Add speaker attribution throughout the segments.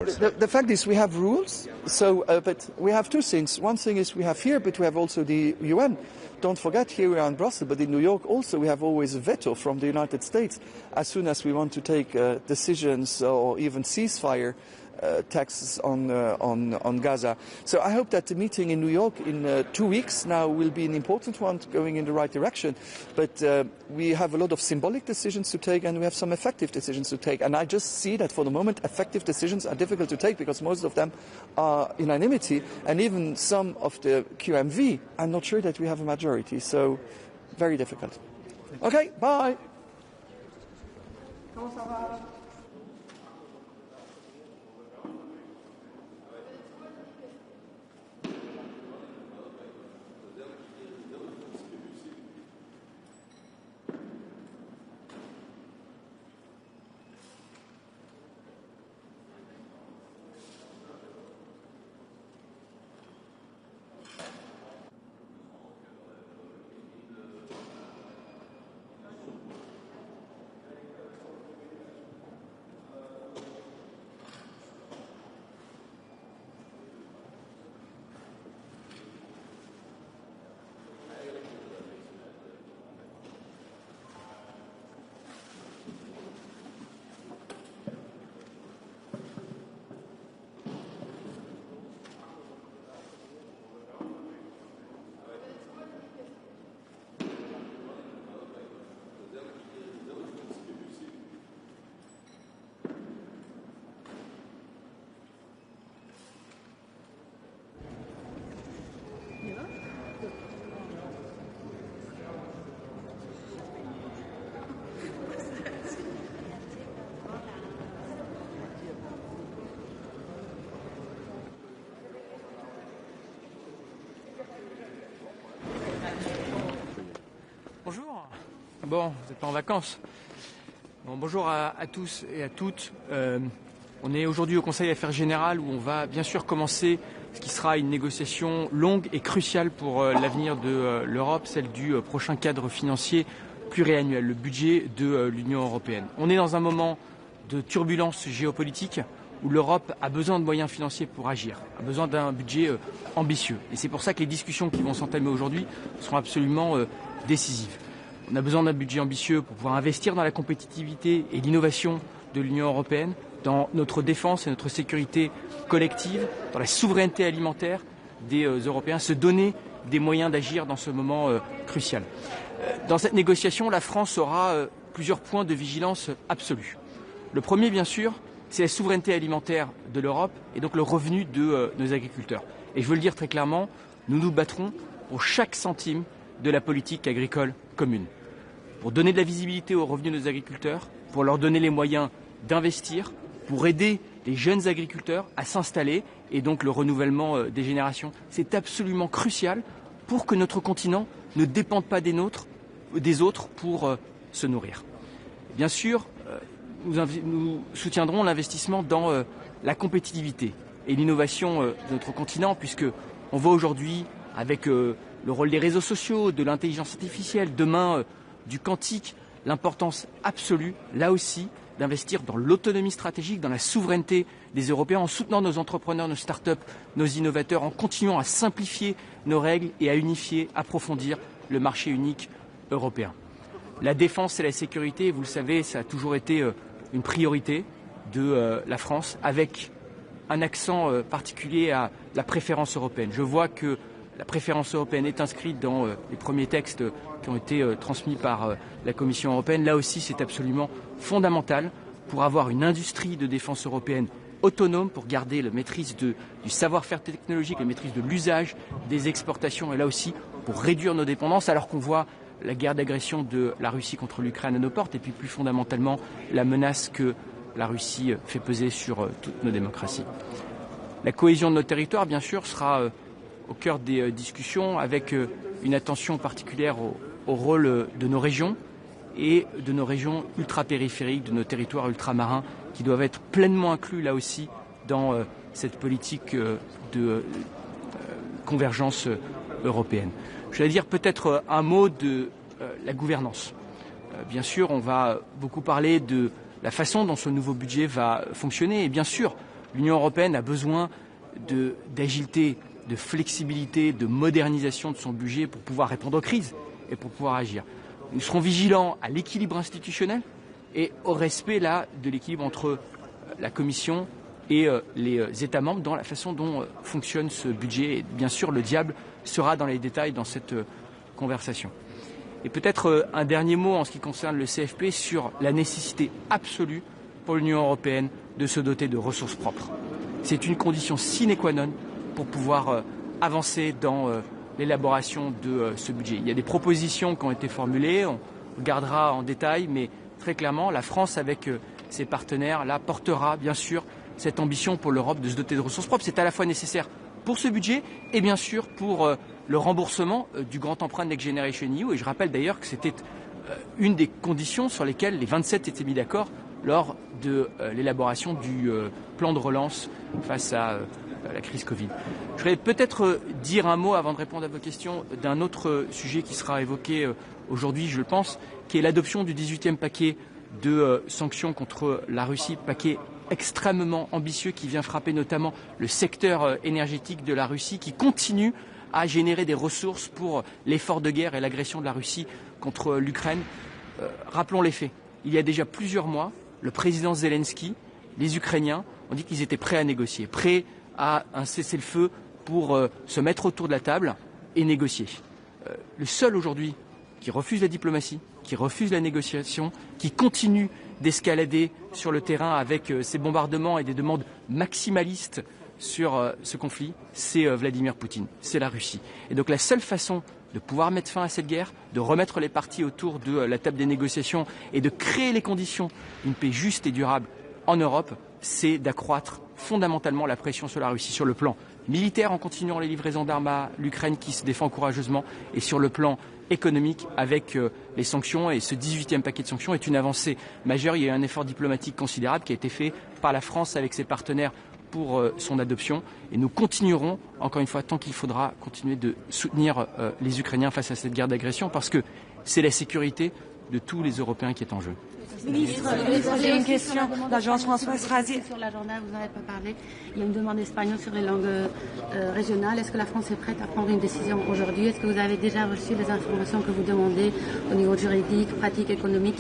Speaker 1: The fact is we have rules, but we have two things. One thing is we have here, but we have also the UN. Don't forget, here we are in Brussels, but in New York also we have always a veto from the United States as soon as we want to take decisions or even ceasefire taxes on Gaza. So I hope that the meeting in New York in 2 weeks now will be an important one going in the right direction. But we have a lot of symbolic decisions to take and we have some effective decisions to take. And I just see that for the moment effective decisions are difficult to take because most of them are unanimity. And even some of the QMV, I'm not sure that we have a majority. So very difficult. Okay, bye.
Speaker 2: Bonjour. Bon, vous n'êtes pas en vacances. Bon, bonjour à tous et à toutes. On est aujourd'hui au Conseil Affaires Générales où on va bien sûr commencer ce qui sera une négociation longue et cruciale pour l'avenir de l'Europe, celle du prochain cadre financier pluriannuel, le budget de l'Union européenne. On est dans un moment de turbulence géopolitique où l'Europe a besoin de moyens financiers pour agir, a besoin d'un budget ambitieux. Et c'est pour ça que les discussions qui vont s'entamer aujourd'hui seront absolument décisives. On a besoin d'un budget ambitieux pour pouvoir investir dans la compétitivité et l'innovation de l'Union européenne, dans notre défense et notre sécurité collective, dans la souveraineté alimentaire des Européens, se donner des moyens d'agir dans ce moment crucial. Dans cette négociation, la France aura plusieurs points de vigilance absolue. Le premier, bien sûr, c'est la souveraineté alimentaire de l'Europe et donc le revenu de nos agriculteurs. Et je veux le dire très clairement, nous nous battrons pour chaque centime de la politique agricole commune. Pour donner de la visibilité aux revenus de nos agriculteurs, pour leur donner les moyens d'investir, pour aider les jeunes agriculteurs à s'installer et donc le renouvellement des générations. C'est absolument crucial pour que notre continent ne dépende pas des autres pour se nourrir. Bien sûr, nous soutiendrons l'investissement dans la compétitivité et l'innovation de notre continent, puisque on voit aujourd'hui avec le rôle des réseaux sociaux, de l'intelligence artificielle, demain du quantique, l'importance absolue, là aussi, d'investir dans l'autonomie stratégique, dans la souveraineté des Européens, en soutenant nos entrepreneurs, nos start-up, nos innovateurs, en continuant à simplifier nos règles et à unifier, approfondir le marché unique européen. La défense et la sécurité, vous le savez, ça a toujours été une priorité de la France, avec un accent particulier à la préférence européenne. Je vois que la préférence européenne est inscrite dans les premiers textes qui ont été transmis par la Commission européenne. Là aussi, c'est absolument fondamental pour avoir une industrie de défense européenne autonome, pour garder la maîtrise du savoir-faire technologique, la maîtrise de l'usage des exportations, et là aussi pour réduire nos dépendances, alors qu'on voit la guerre d'agression de la Russie contre l'Ukraine à nos portes, et puis plus fondamentalement la menace que la Russie fait peser sur toutes nos démocraties. La cohésion de nos territoires, bien sûr, sera au cœur des discussions, avec une attention particulière au rôle de nos régions et de nos régions ultra-périphériques, de nos territoires ultramarins, qui doivent être pleinement inclus là aussi dans cette politique de convergence européenne. Je vais dire peut-être un mot de la gouvernance. Bien sûr, on va beaucoup parler de la façon dont ce nouveau budget va fonctionner, et bien sûr, L'Union européenne a besoin d'agilité, de flexibilité, de modernisation de son budget pour pouvoir répondre aux crises et pour pouvoir agir. Nous serons vigilants à l'équilibre institutionnel et au respect là de l'équilibre entre la Commission et les États membres dans la façon dont fonctionne ce budget. Et bien sûr, le diable sera dans les détails dans cette conversation. Et peut-être un dernier mot en ce qui concerne le CFP sur la nécessité absolue pour l'Union européenne de se doter de ressources propres. C'est une condition sine qua non pour pouvoir avancer dans l'élaboration de ce budget. Il y a des propositions qui ont été formulées, on regardera en détail, mais très clairement, la France, avec ses partenaires, là, portera bien sûr cette ambition pour l'Europe de se doter de ressources propres. C'est à la fois nécessaire pour ce budget et bien sûr pour le remboursement du grand emprunt Next Generation EU. Et je rappelle d'ailleurs que c'était une des conditions sur lesquelles les 27 étaient mis d'accord lors de l'élaboration du plan de relance face à la crise Covid. Je voudrais peut-être dire un mot avant de répondre à vos questions d'un autre sujet qui sera évoqué aujourd'hui, je le pense, qui est l'adoption du 18e paquet de sanctions contre la Russie, paquet extrêmement ambitieux qui vient frapper notamment le secteur énergétique de la Russie, qui continue à générer des ressources pour l'effort de guerre et l'agression de la Russie contre l'Ukraine. Rappelons les faits. Il y a déjà plusieurs mois, le président Zelensky, les Ukrainiens ont dit qu'ils étaient prêts à négocier, prêts à un cessez-le-feu pour se mettre autour de la table et négocier. Le seul aujourd'hui qui refuse la diplomatie, qui refuse la négociation, qui continue d'escalader sur le terrain avec ces bombardements et des demandes maximalistes sur ce conflit, c'est Vladimir Poutine, c'est la Russie. Et donc la seule façon de pouvoir mettre fin à cette guerre, de remettre les parties autour de la table des négociations et de créer les conditions d'une paix juste et durable en Europe, c'est d'accroître fondamentalement la pression sur la Russie, sur le plan militaire en continuant les livraisons d'armes à l'Ukraine qui se défend courageusement, et sur le plan économique avec les sanctions. Et ce 18e paquet de sanctions est une avancée majeure. Il y a eu un effort diplomatique considérable qui a été fait par la France avec ses partenaires pour son adoption, et nous continuerons, encore une fois, tant qu'il faudra continuer de soutenir les Ukrainiens face à cette guerre d'agression, parce que c'est la sécurité de tous les Européens qui est en jeu.
Speaker 3: Ministre, j'ai une question. L'agence Françoise Razier.
Speaker 4: Sur l'agenda, vous n'en avez pas parlé. Il y a une demande espagnole sur les langues régionales. Est-ce que la France est prête à prendre une décision aujourd'hui? Est-ce que vous avez déjà reçu les informations que vous demandez au niveau juridique, pratique, économique,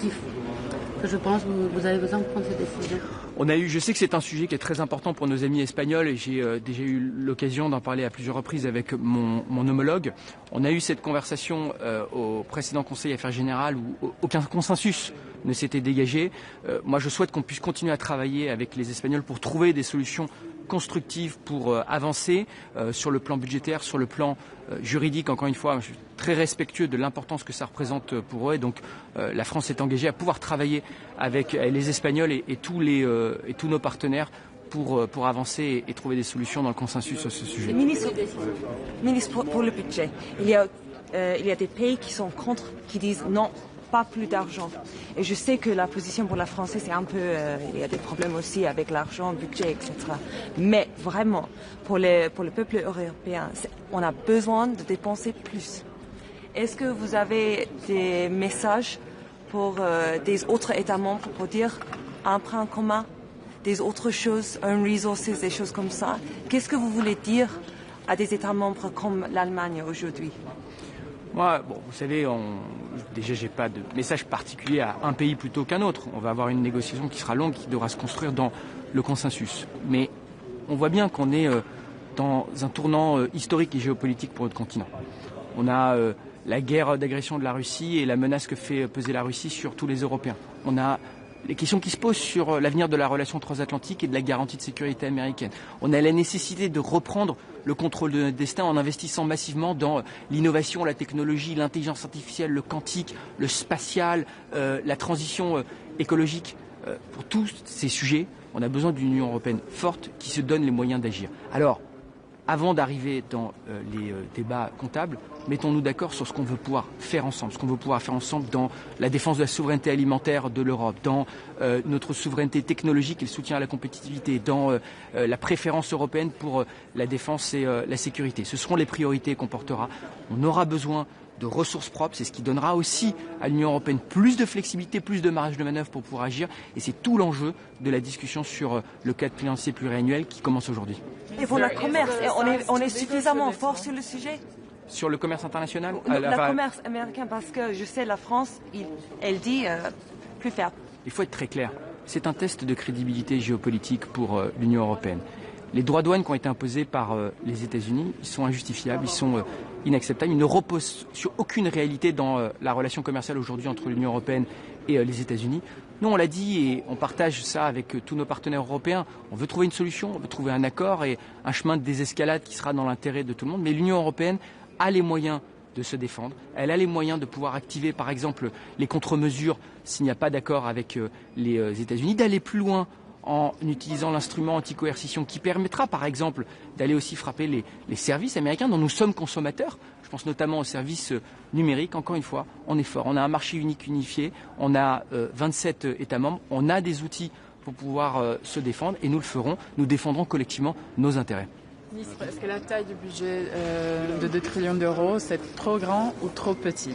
Speaker 4: que je pense que vous avez besoin de prendre cette décision?
Speaker 2: Je sais que c'est un sujet qui est très important pour nos amis espagnols, et j'ai déjà eu l'occasion d'en parler à plusieurs reprises avec mon homologue. On a eu cette conversation au précédent Conseil Affaires Générales où aucun consensus ne s'était dégagé. Moi, je souhaite qu'on puisse continuer à travailler avec les Espagnols pour trouver des solutions constructives pour avancer sur le plan budgétaire, sur le plan juridique. Encore une fois, je suis très respectueux de l'importance que ça représente pour eux, et donc la France est engagée à pouvoir travailler avec les Espagnols et tous nos partenaires pour avancer et trouver des solutions dans le consensus sur ce sujet.
Speaker 3: Ministre, pour le budget, il y a des pays qui sont contre, qui disent non, pas plus d'argent. Et je sais que la position pour la France, c'est un peu... il y a des problèmes aussi avec l'argent, le budget, etc. Mais vraiment, pour le peuple européen, on a besoin de dépenser plus. Est-ce que vous avez des messages pour des autres États membres pour dire un emprunt commun, des autres choses, un resources, des choses comme ça? Qu'est-ce que vous voulez dire à des États membres comme l'Allemagne aujourd'hui?
Speaker 2: Moi, vous savez, déjà, j'ai pas de message particulier à un pays plutôt qu'un autre. On va avoir une négociation qui sera longue, qui devra se construire dans le consensus. Mais on voit bien qu'on est dans un tournant historique et géopolitique pour notre continent. On a la guerre d'agression de la Russie et la menace que fait peser la Russie sur tous les Européens. On a les questions qui se posent sur l'avenir de la relation transatlantique et de la garantie de sécurité américaine. On a la nécessité de reprendre le contrôle de notre destin en investissant massivement dans l'innovation, la technologie, l'intelligence artificielle, le quantique, le spatial, la transition écologique. Pour tous ces sujets, on a besoin d'une Union européenne forte qui se donne les moyens d'agir. Alors, avant d'arriver dans les débats comptables, mettons-nous d'accord sur ce qu'on veut pouvoir faire ensemble, dans la défense de la souveraineté alimentaire de l'Europe, dans notre souveraineté technologique et le soutien à la compétitivité, dans la préférence européenne pour la défense et la sécurité. Ce seront les priorités qu'on portera. On aura besoin de ressources propres. C'est ce qui donnera aussi à l'Union européenne plus de flexibilité, plus de marge de manœuvre pour pouvoir agir. Et c'est tout l'enjeu de la discussion sur le cadre financier pluriannuel qui commence aujourd'hui.
Speaker 3: Et pour le commerce, on est suffisamment fort sur le sujet?
Speaker 2: Sur le commerce international?
Speaker 3: Le commerce américain, parce que je sais la France, elle dit plus faire.
Speaker 2: Il faut être très clair. C'est un test de crédibilité géopolitique pour l'Union européenne. Les droits douanes qui ont été imposés par les États-Unis, ils sont injustifiables, ils sont inacceptables. Ils ne reposent sur aucune réalité dans la relation commerciale aujourd'hui entre l'Union européenne et les États-Unis. Nous, on l'a dit et on partage ça avec tous nos partenaires européens. On veut trouver une solution, on veut trouver un accord et un chemin de désescalade qui sera dans l'intérêt de tout le monde. Mais l'Union européenne a les moyens de se défendre. Elle a les moyens de pouvoir activer, par exemple, les contre-mesures s'il n'y a pas d'accord avec les États-Unis, d'aller plus loin en utilisant l'instrument anti-coercition qui permettra, par exemple, d'aller aussi frapper les services américains dont nous sommes consommateurs. Je pense notamment aux services numériques. Encore une fois, on est fort. On a un marché unique unifié. On a 27 États membres. On a des outils pour pouvoir se défendre et nous le ferons. Nous défendrons collectivement nos intérêts.
Speaker 5: Ministre, est-ce que la taille du budget de 2 trillions d'euros, c'est trop grand ou trop petit?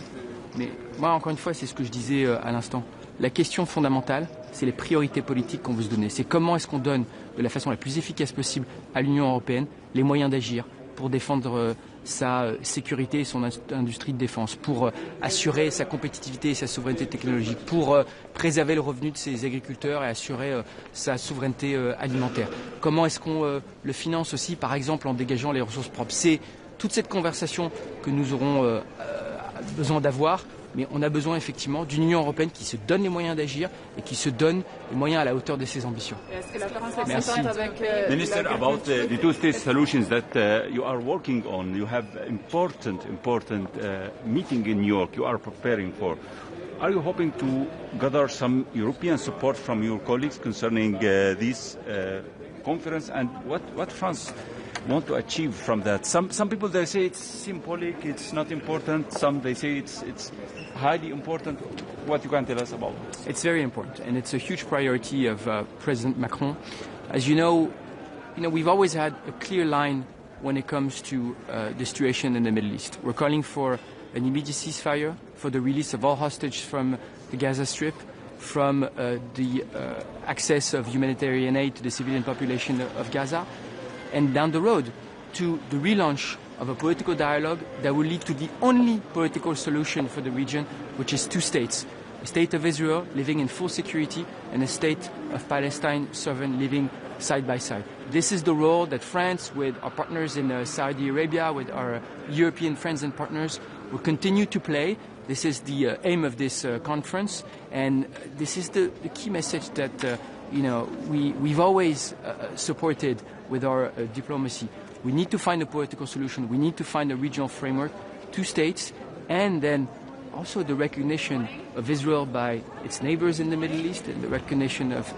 Speaker 2: Mais moi, encore une fois, c'est ce que je disais à l'instant. La question fondamentale, c'est les priorités politiques qu'on veut se donner. C'est comment est-ce qu'on donne de la façon la plus efficace possible à l'Union européenne les moyens d'agir pour défendre sa sécurité et son industrie de défense, pour assurer sa compétitivité et sa souveraineté technologique, pour préserver le revenu de ses agriculteurs et assurer sa souveraineté alimentaire. Comment est-ce qu'on le finance aussi, par exemple, en dégageant les ressources propres? C'est toute cette conversation que nous aurons besoin d'avoir. Mais on a besoin effectivement d'une Union européenne qui se donne les moyens d'agir et qui se donne les moyens à la hauteur de ses ambitions.
Speaker 5: Merci.
Speaker 6: Minister, about the two-state solutions that you are working on, you have important meeting in New York you are preparing for. Are you hoping to gather some European support from your colleagues concerning this conference, and what France want to achieve from that? Some people, they say it's symbolic, it's not important. Some they say it's highly important. What you can tell us about it?
Speaker 2: It's very important, and it's a huge priority of President Macron. As you know, we've always had a clear line when it comes to the situation in the Middle East. We're calling for an immediate ceasefire, for the release of all hostages from the Gaza Strip, from the access of humanitarian aid to the civilian population of Gaza, and down the road to the relaunch of a political dialogue that will lead to the only political solution for the region, which is two states. A state of Israel living in full security and a state of Palestine sovereign living side by side. This is the role that France, with our partners in Saudi Arabia, with our European friends and partners, will continue to play. This is the aim of this conference, and this is the key message that we've always supported with our diplomacy. We need to find a political solution. We need to find a regional framework, two states, and then also the recognition of Israel by its neighbors in the Middle East and the recognition of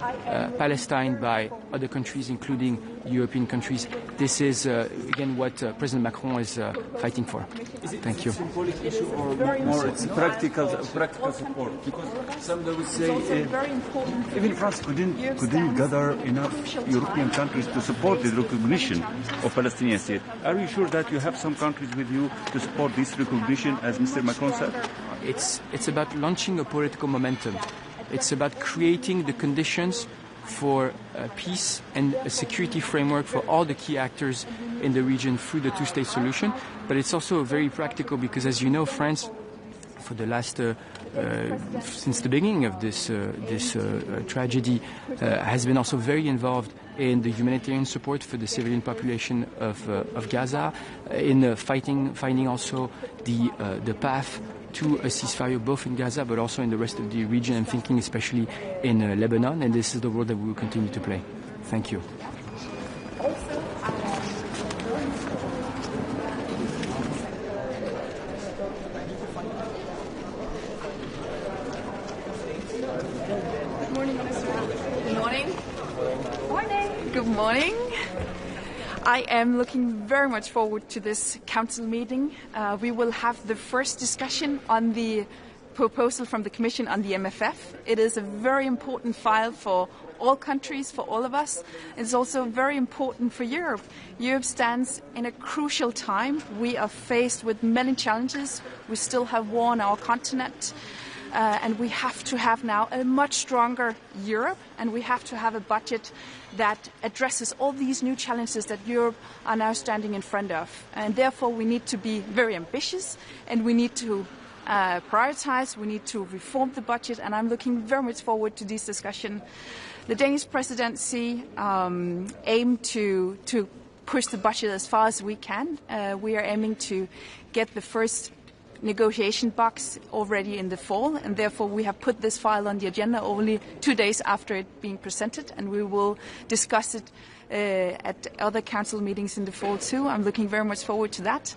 Speaker 2: Palestine by other countries, including European countries. This is, again, what President Macron is fighting for. Thank you.
Speaker 6: Is it a symbolic issue or more it's practical support? Because some would say even France couldn't gather enough European countries to support the recognition of Palestinian state. Are you sure that you have some countries with you to support this recognition, as Mr. Macron said?
Speaker 2: It's about launching a political momentum. It's about creating the conditions for peace and a security framework for all the key actors in the region through the two-state solution. But it's also very practical because, as you know, France, for the last since the beginning of this tragedy, has been also very involved in the humanitarian support for the civilian population of Gaza, in finding also the path to a ceasefire both in Gaza but also in the rest of the region. I'm thinking especially in Lebanon, and this is the role that we will continue to play. Thank you.
Speaker 7: Good morning, Minister. Good morning. Morning. Good morning. I am looking very much forward to this council meeting. We will have the first discussion on the proposal from the Commission on the MFF. It is a very important file for all countries, for all of us. It's also very important for Europe. Europe stands in a crucial time. We are faced with many challenges. We still have war on our continent. And we have to have now a much stronger Europe, and we have to have a budget that addresses all these new challenges that Europe are now standing in front of. And therefore we need to be very ambitious, and we need to prioritize, we need to reform the budget, and I'm looking very much forward to this discussion. The Danish presidency aim to push the budget as far as we can. We are aiming to get the first negotiation box already in the fall, and therefore we have put this file on the agenda only 2 days after it being presented, and we will discuss it at other council meetings in the fall too. I'm looking very much forward to that.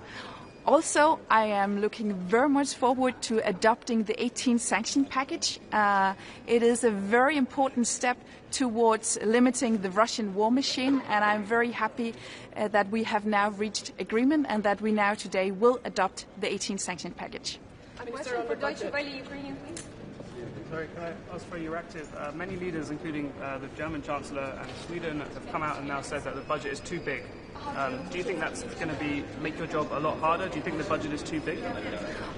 Speaker 7: Also, I am looking very much forward to adopting the 18th sanction package. It is a very important step towards limiting the Russian war machine, and I'm very happy that we have now reached agreement and that we now today will adopt the 18th sanction package.
Speaker 8: A question for Deutsche Welle Ukrainian, please.
Speaker 9: Sorry, can I ask for your active? Many leaders, including the German Chancellor and Sweden, have come out and now said that the budget is too big. Do you think that's going to make your job a lot harder? Do you think the budget is too big?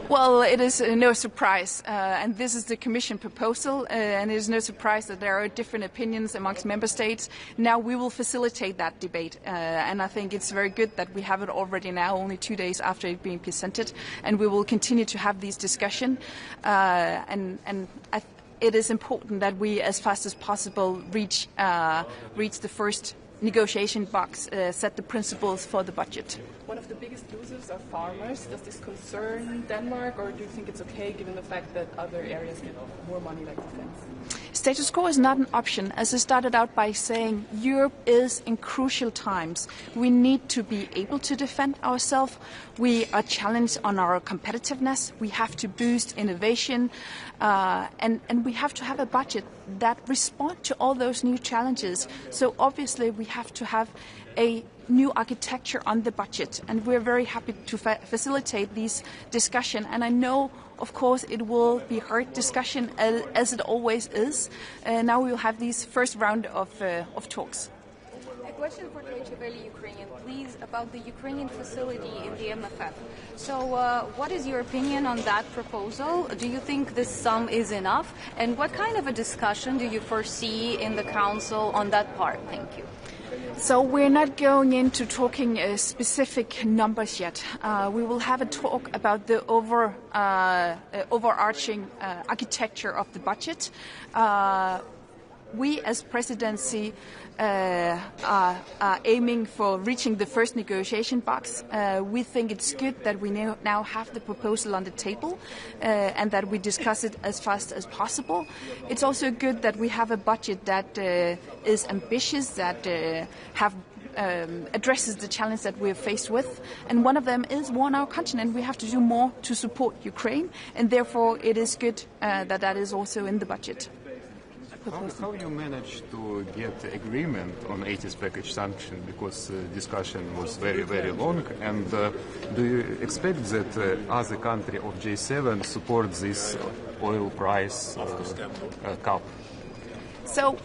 Speaker 7: Well, it is no surprise, and this is the Commission proposal, and it is no surprise that there are different opinions amongst member states. Now we will facilitate that debate, and I think it's very good that we have it already now, only 2 days after it being presented, and we will continue to have these discussions. It is important that we, as fast as possible, reach the first negotiation box, set the principles for the budget.
Speaker 5: One of the biggest losers are farmers. Does this concern Denmark, or do you think it's okay given the fact that other areas get more money like defense?
Speaker 7: Status quo is not an option. As I started out by saying, Europe is in crucial times. We need to be able to defend ourselves. We are challenged on our competitiveness. We have to boost innovation, and we have to have a budget that responds to all those new challenges. So obviously we have to have a new architecture on the budget, and we're very happy to facilitate these discussions. And I know, of course, it will be hard discussion as it always is. Now we will have these first round of talks.
Speaker 8: A question for Deutsche Welle Ukrainian, please, about the Ukrainian facility in the MFF. So what is your opinion on that proposal? Do you think this sum is enough? And what kind of a discussion do you foresee in the Council on that part? Thank you.
Speaker 7: So we're not going into talking specific numbers yet. We will have a talk about the overarching architecture of the budget. We as presidency are aiming for reaching the first negotiation box. We think it's good that we now have the proposal on the table and that we discuss it as fast as possible. It's also good that we have a budget that is ambitious, that addresses the challenge that we're faced with. And one of them is war on our continent. We have to do more to support Ukraine, and therefore it is good that is also in the budget.
Speaker 10: How you managed to get agreement on 80th package sanction, because discussion was very, very long, and do you expect that other country of G7 support this oil price cap?
Speaker 7: So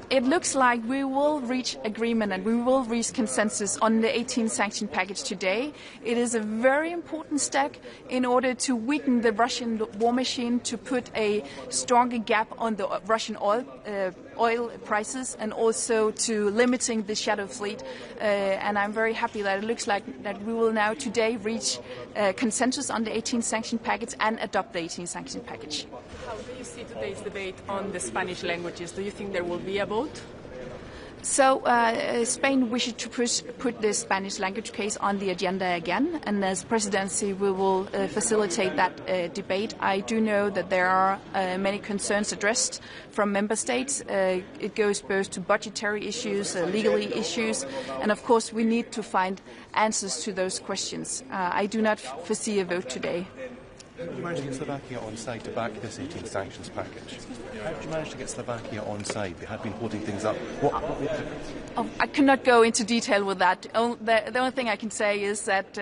Speaker 7: it looks like we will reach agreement and we will reach consensus on the 18th sanction package today. It is a very important step in order to weaken the Russian war machine, to put a stronger gap on the Russian oil prices, and also to limiting the shadow fleet. And I'm very happy that it looks like that we will now today reach consensus on the 18th sanction package and adopt the 18th sanction package.
Speaker 5: How do you see today's debate on the Spanish languages? Do you think there will be a vote?
Speaker 7: So Spain wishes to put the Spanish language case on the agenda again, and as presidency we will facilitate that debate. I do know that there are many concerns addressed from member states. It goes both to budgetary issues, legally issues, and of course we need to find answers to those questions. I do not foresee a vote today.
Speaker 11: How did you manage to get Slovakia on side to back this 18th sanctions package? How did you manage to get Slovakia on side? They had been holding things up.
Speaker 7: I cannot go into detail with that. The only thing I can say is that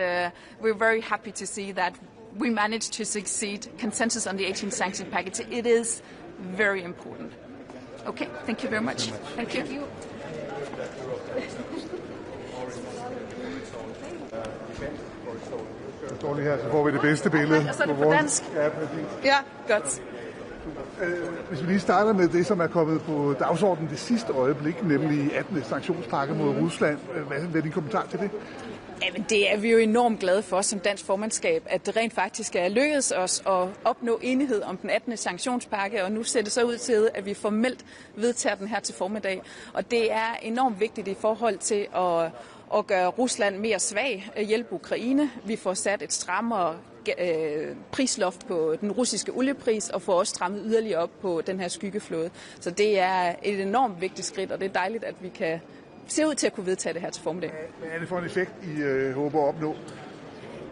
Speaker 7: we're very happy to see that we manage to succeed consensus on the 18th sanctions package. It is very important. Okay, thank you very much. Thank you.
Speaker 12: Står lige her, så får vi det bedste billede.
Speaker 7: Og så er det på dansk. Ja, godt.
Speaker 12: Hvis vi lige starter med det, som er kommet på dagsordenen det sidste øjeblik, nemlig 18. sanktionspakke mod Rusland. Hvad er din kommentar til det?
Speaker 7: Jamen, det er vi jo enormt glade for som dansk formandskab, at det rent faktisk er lykkedes os at opnå enighed om den 18. sanktionspakke, og nu ser det så ud til, at vi formelt vedtager den her til formiddag. Og det er enormt vigtigt i forhold til at gøre Rusland mere svag, hjælpe Ukraine. Vi får sat et strammere prisloft på den russiske oliepris og får også strammet yderligere op på den her skyggeflåde. Så det er et enormt vigtigt skridt, og det er dejligt, at vi kan se ud til at kunne vedtage det her til formiddag.
Speaker 12: Hvad er det for en effekt, I håber at opnå?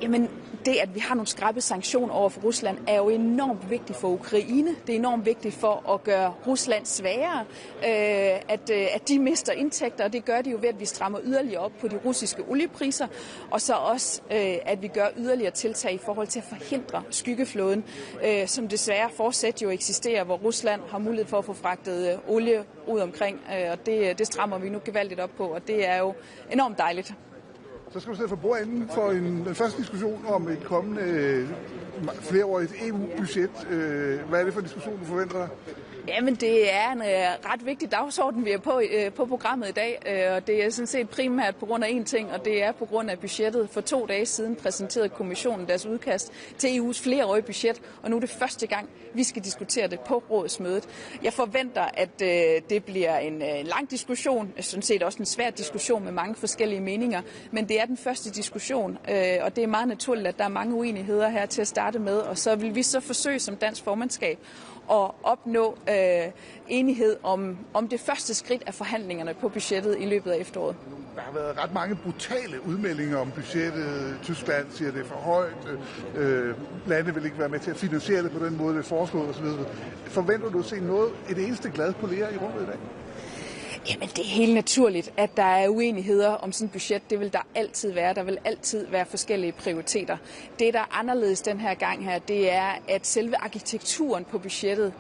Speaker 7: Jamen, det, at vi har nogle skrappe sanktioner over for Rusland, er jo enormt vigtigt for Ukraine. Det er enormt vigtigt for at gøre Rusland svagere, at de mister indtægter, og det gør de jo ved, at vi strammer yderligere op på de russiske oliepriser, og så også, at vi gør yderligere tiltag i forhold til at forhindre skyggeflåden, som desværre fortsat jo eksisterer, hvor Rusland har mulighed for at få fragtet olie ud omkring, og det strammer vi nu gevaldigt op på, og det er jo enormt dejligt.
Speaker 12: Så skal vi sætte for bordenden for den første diskussion om et kommende flereårigt EU-budget. Hvad er det for en diskussion, du forventer dig?
Speaker 7: Jamen, det er en ret vigtig dagsorden, vi er på programmet i dag, og det er sådan set primært på grund af én ting, og det er på grund af budgettet. For 2 dage siden præsenterede kommissionen deres udkast til EU's flereårige budget, og nu er det første gang, vi skal diskutere det på rådsmødet. Jeg forventer, at det bliver en lang diskussion, sådan set også en svær diskussion med mange forskellige meninger, men det er den første diskussion, og det er meget naturligt, at der er mange uenigheder her til at starte med, og så vil vi så forsøge som dansk formandskab at opnå enighed om det første skridt af forhandlingerne på budgettet i løbet af efteråret.
Speaker 12: Der har været ret mange brutale udmeldinger om budgettet. Tyskland siger, det er for højt. Lande vil ikke være med til at finansiere det på den måde, det er foreslået osv. Forventer du at se et eneste glad kolleger i rummet i dag?
Speaker 7: Jamen, det er helt naturligt, at der er uenigheder om sådan et budget. Det vil der altid være. Der vil altid være forskellige prioriteter. Det, der er anderledes den her gang her, det er, at selve arkitekturen på budgettet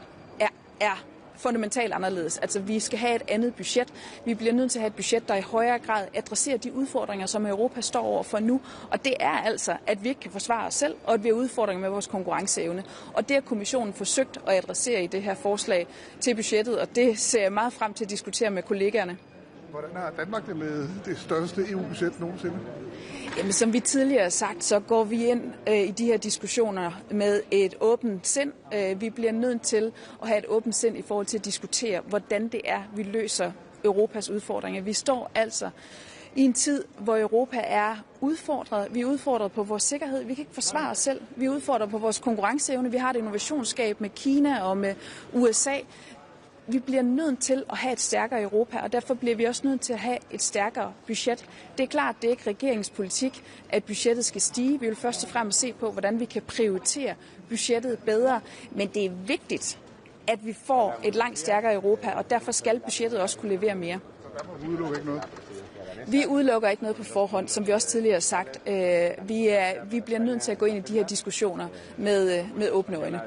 Speaker 7: er fundamentalt anderledes. Altså, vi skal have et andet budget. Vi bliver nødt til at have et budget, der i højere grad adresserer de udfordringer, som Europa står over for nu. Og det er altså, at vi ikke kan forsvare os selv, og at vi har udfordringer med vores konkurrenceevne. Og det har kommissionen forsøgt at adressere i det her forslag til budgettet, og det ser jeg meget frem til at diskutere med kollegaerne.
Speaker 12: Hvordan har Danmark det med det største EU-budget nogensinde?
Speaker 7: Jamen, som vi tidligere har sagt, så går vi ind i de her diskussioner med et åbent sind. Vi bliver nødt til at have et åbent sind i forhold til at diskutere, hvordan det er, vi løser Europas udfordringer. Vi står altså i en tid, hvor Europa er udfordret. Vi er udfordret på vores sikkerhed. Vi kan ikke forsvare os selv. Vi er udfordret på vores konkurrenceevne. Vi har et innovationsskab med Kina og med USA. Vi bliver nødt til at have et stærkere Europa, og derfor bliver vi også nødt til at have et stærkere budget. Det er klart, det er ikke regeringens politik, at budgettet skal stige. Vi vil først og fremmest se på, hvordan vi kan prioritere budgettet bedre. Men det er vigtigt, at vi får et langt stærkere Europa, og derfor skal budgettet også kunne levere mere.
Speaker 12: Så derfor udelukker ikke noget?
Speaker 7: Vi udelukker ikke noget på forhånd, som vi også tidligere har sagt. Vi bliver nødt til at gå ind i de her diskussioner med åbne øjne.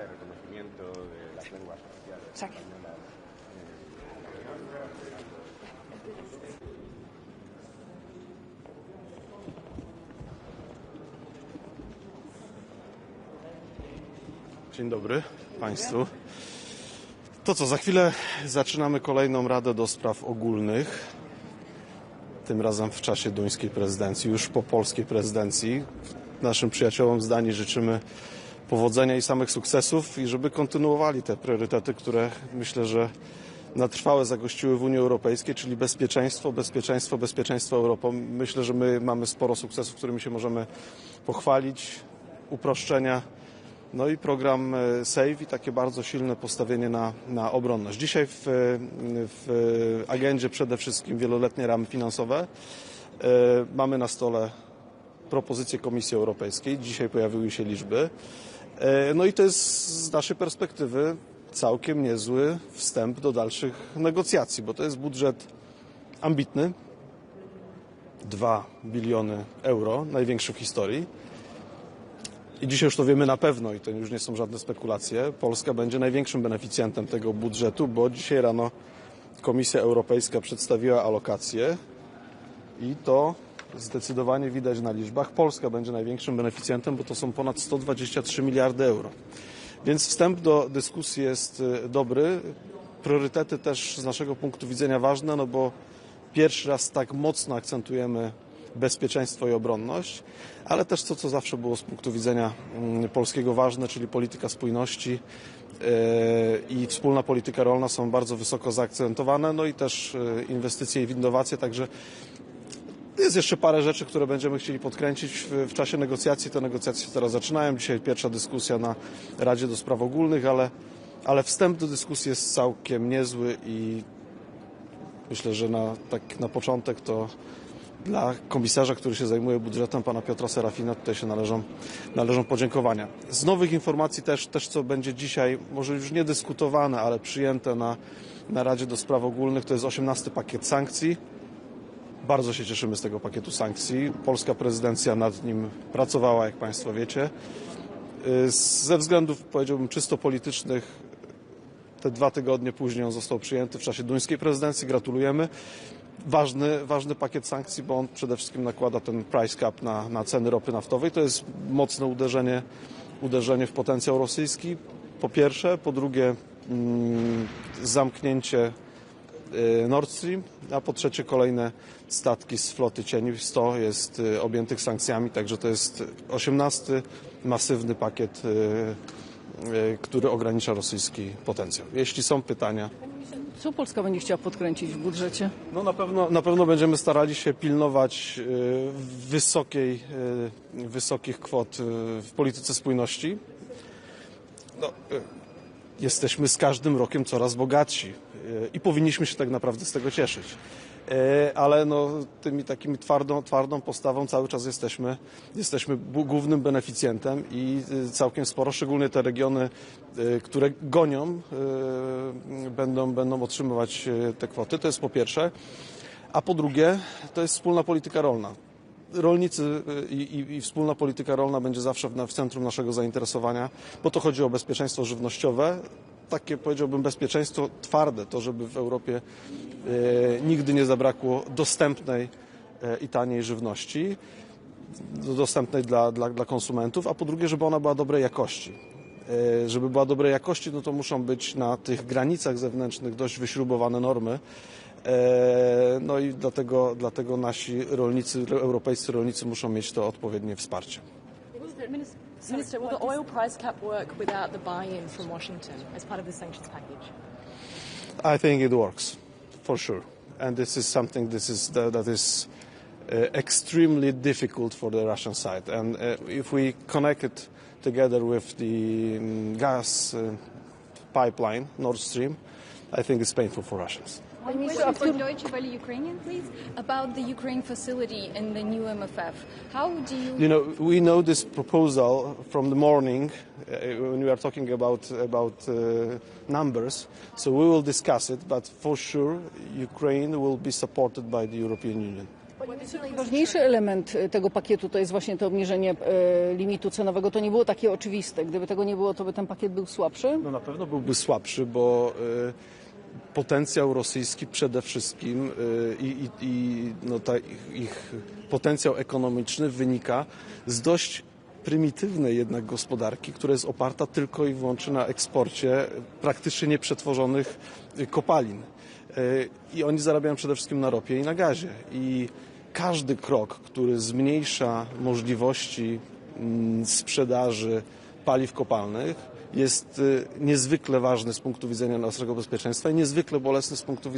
Speaker 7: Tak.
Speaker 13: Dzień dobry Państwu. To co, za chwilę zaczynamy kolejną Radę do Spraw Ogólnych. Tym razem w czasie duńskiej prezydencji, już po polskiej prezydencji. Naszym przyjaciołom z Danii życzymy powodzenia i samych sukcesów i żeby kontynuowali te priorytety, które myślę, że na trwałe zagościły w Unii Europejskiej, czyli bezpieczeństwo, bezpieczeństwo, bezpieczeństwo Europą. Myślę, że my mamy sporo sukcesów, którymi się możemy pochwalić, uproszczenia. No i program SAVE i takie bardzo silne postawienie na obronność. Dzisiaj w agendzie przede wszystkim wieloletnie ramy finansowe. Mamy na stole propozycje Komisji Europejskiej. Dzisiaj pojawiły się liczby. No i to jest z naszej perspektywy całkiem niezły wstęp do dalszych negocjacji, bo to jest budżet ambitny. 2 biliony euro, największy w historii. i dzisiaj już to wiemy na pewno i to już nie są żadne spekulacje, Polska będzie największym beneficjentem tego budżetu, bo dzisiaj rano Komisja Europejska przedstawiła alokacje i to zdecydowanie widać na liczbach. Polska będzie największym beneficjentem, bo to są ponad 123 miliardy euro. Więc wstęp do dyskusji jest dobry. Priorytety też z naszego punktu widzenia ważne, no bo pierwszy raz tak mocno akcentujemy bezpieczeństwo i obronność, ale też to, co zawsze było z punktu widzenia polskiego ważne, czyli polityka spójności i wspólna polityka rolna są bardzo wysoko zaakcentowane, no i też inwestycje w innowacje, także jest jeszcze parę rzeczy, które będziemy chcieli podkręcić w czasie negocjacji. Te negocjacje teraz zaczynają. Dzisiaj pierwsza dyskusja na Radzie do Spraw Ogólnych, ale wstęp do dyskusji jest całkiem niezły i myślę, że na początek to dla komisarza, który się zajmuje budżetem, pana Piotra Serafina, tutaj się należą podziękowania. Z nowych informacji też co będzie dzisiaj, może już nie dyskutowane, ale przyjęte na Radzie do Spraw Ogólnych, to jest 18 pakiet sankcji. Bardzo się cieszymy z tego pakietu sankcji. Polska prezydencja nad nim pracowała, jak Państwo wiecie. Ze względów, powiedziałbym, czysto politycznych te 2 tygodnie później on został przyjęty w czasie duńskiej prezydencji. Gratulujemy. Ważny pakiet sankcji, bo on przede wszystkim nakłada ten price cap na ceny ropy naftowej. To jest mocne uderzenie w potencjał rosyjski, po pierwsze. Po drugie zamknięcie Nord Stream, a po trzecie kolejne statki z floty cieni 100 jest objętych sankcjami, także to jest 18 masywny pakiet, który ogranicza rosyjski potencjał. Jeśli są pytania.
Speaker 14: Co Polska będzie chciała podkręcić w budżecie?
Speaker 13: No na pewno będziemy starali się pilnować wysokich kwot w polityce spójności. No, jesteśmy z każdym rokiem coraz bogatsi i powinniśmy się tak naprawdę z tego cieszyć. Ale tymi takimi twardą postawą cały czas jesteśmy głównym beneficjentem i całkiem sporo, szczególnie te regiony, które gonią, będą otrzymywać te kwoty. To jest po pierwsze. A po drugie, to jest wspólna polityka rolna. Rolnicy i wspólna polityka rolna będzie zawsze w centrum naszego zainteresowania, bo to chodzi o bezpieczeństwo żywnościowe, takie, powiedziałbym, bezpieczeństwo twarde, to żeby w Europie nigdy nie zabrakło dostępnej i taniej żywności, dostępnej dla konsumentów, a po drugie, żeby ona była dobrej jakości. Żeby była dobrej jakości, no to muszą być na tych granicach zewnętrznych dość wyśrubowane normy. No i dlatego nasi rolnicy, europejscy rolnicy muszą mieć to odpowiednie wsparcie.
Speaker 15: Minister, will the oil price cap work without the buy-in from Washington as part of the sanctions package?
Speaker 13: I think it works, for sure. And this is something that is extremely difficult for the Russian side. And if we connect it together with the gas pipeline, Nord Stream, I think it's painful for Russians.
Speaker 8: One question for Deutsche Welle Ukrainian, please, about the Ukraine facility in the new MFF. How do you...
Speaker 13: You know, we know this proposal from the morning when we are talking about numbers, so we will discuss it, but for sure Ukraine will be supported by the European Union.
Speaker 14: Najważniejszy element tego pakietu to jest właśnie to obniżenie limitu cenowego. To nie było takie oczywiste. Gdyby tego nie było, to by ten pakiet był słabszy?
Speaker 13: No na pewno byłby słabszy, bo potencjał rosyjski przede wszystkim ich potencjał ekonomiczny wynika z dość prymitywnej jednak gospodarki, która jest oparta tylko i wyłącznie na eksporcie praktycznie nieprzetworzonych kopalin. I oni zarabiają przede wszystkim na ropie i na gazie. I każdy krok, który zmniejsza możliwości sprzedaży paliw kopalnych, jest niezwykle ważny z punktu widzenia naszego bezpieczeństwa i niezwykle bolesny z punktu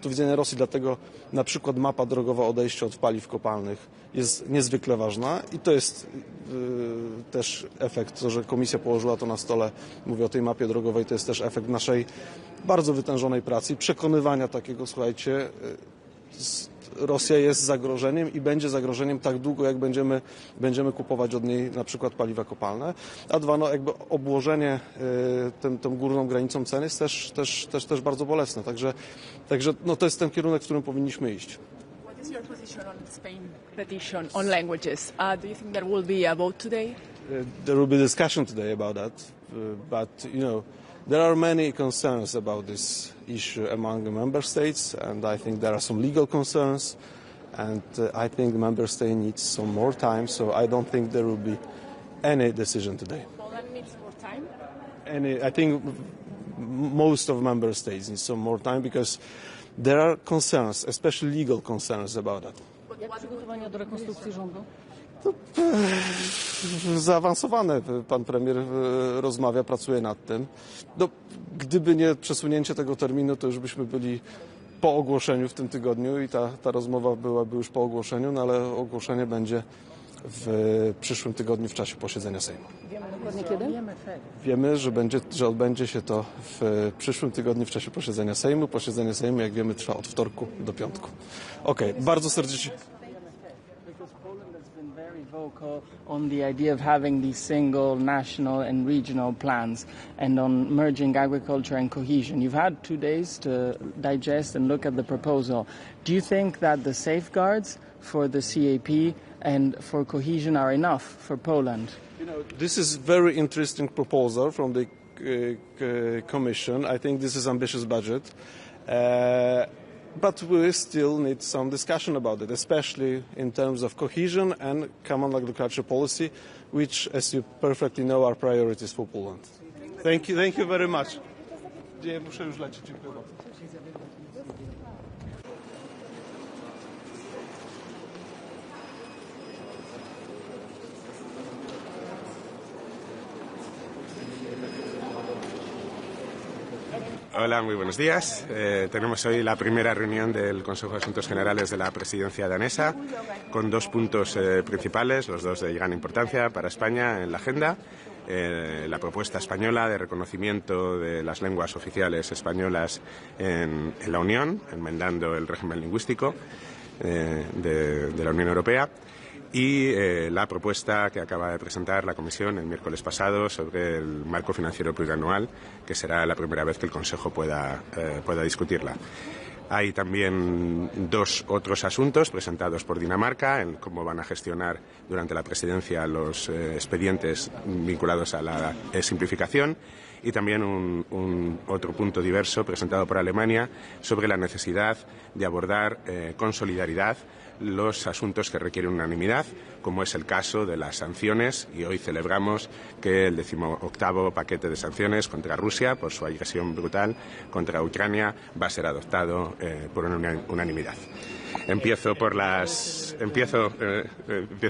Speaker 13: widzenia Rosji. Dlatego na przykład mapa drogowa odejścia od paliw kopalnych jest niezwykle ważna i to jest też efekt, to, że Komisja położyła to na stole, mówię o tej mapie drogowej, to jest też efekt naszej bardzo wytężonej pracy i przekonywania takiego, słuchajcie, Rosja jest zagrożeniem i będzie zagrożeniem tak długo, jak będziemy kupować od niej na przykład paliwa kopalne. A dwa, no jakby obłożenie tą górną granicą cen jest też bardzo bolesne. Także no to jest ten kierunek, w którym powinniśmy iść.
Speaker 15: What is your position on Spain petition on languages? Do you think there will be a vote today?
Speaker 13: there will be discussion today about that, but you know, there are many concerns about this issue among the member states, and I think there are some legal concerns, and I think the member state needs some more time, so I don't think there will be any decision today.
Speaker 15: Poland needs more time?
Speaker 13: I think most of member states need some more time because there are concerns, especially legal concerns about that.
Speaker 14: Jak przygotowania do rekonstrukcji rządu?
Speaker 13: Zaawansowane. Pan premier rozmawia, pracuje nad tym. No, gdyby nie przesunięcie tego terminu, to już byśmy byli po ogłoszeniu w tym tygodniu i ta rozmowa byłaby już po ogłoszeniu, no ale ogłoszenie będzie w przyszłym tygodniu w czasie posiedzenia Sejmu.
Speaker 14: Wiemy dokładnie kiedy?
Speaker 13: Wiemy, że odbędzie się to w przyszłym tygodniu w czasie posiedzenia Sejmu. Posiedzenie Sejmu, jak wiemy, trwa od wtorku do piątku. Okej, bardzo serdecznie.
Speaker 16: Vocal on the idea of having these single national and regional plans and on merging agriculture and cohesion. You've had 2 days to digest and look at the proposal. Do you think that the safeguards for the CAP and for cohesion are enough for Poland?
Speaker 13: You know, this is a very interesting proposal from the Commission. I think this is an ambitious budget. But we still need some discussion about it, especially in terms of cohesion and common agriculture policy, which, as you perfectly know, are priorities for Poland. Thank you very much. Muszę już lecieć. Dziękuję bardzo.
Speaker 17: Hola, muy buenos días. Tenemos hoy la primera reunión del Consejo de Asuntos Generales de la presidencia danesa, con 2 puntos principales, los 2 de gran importancia para España en la agenda. La propuesta española de reconocimiento de las lenguas oficiales españolas en la Unión, enmendando el régimen lingüístico de la Unión Europea. Y la propuesta que acaba de presentar la Comisión el miércoles pasado sobre el marco financiero plurianual, que será la primera vez que el Consejo pueda discutirla. Hay también 2 otros asuntos presentados por Dinamarca en cómo van a gestionar durante la presidencia los expedientes vinculados a la simplificación, y también un otro punto diverso presentado por Alemania sobre la necesidad de abordar con solidaridad los asuntos que requieren unanimidad, como es el caso de las sanciones, y hoy celebramos que el 18º paquete de sanciones contra Rusia por su agresión brutal contra Ucrania va a ser adoptado por unanimidad. Empiezo,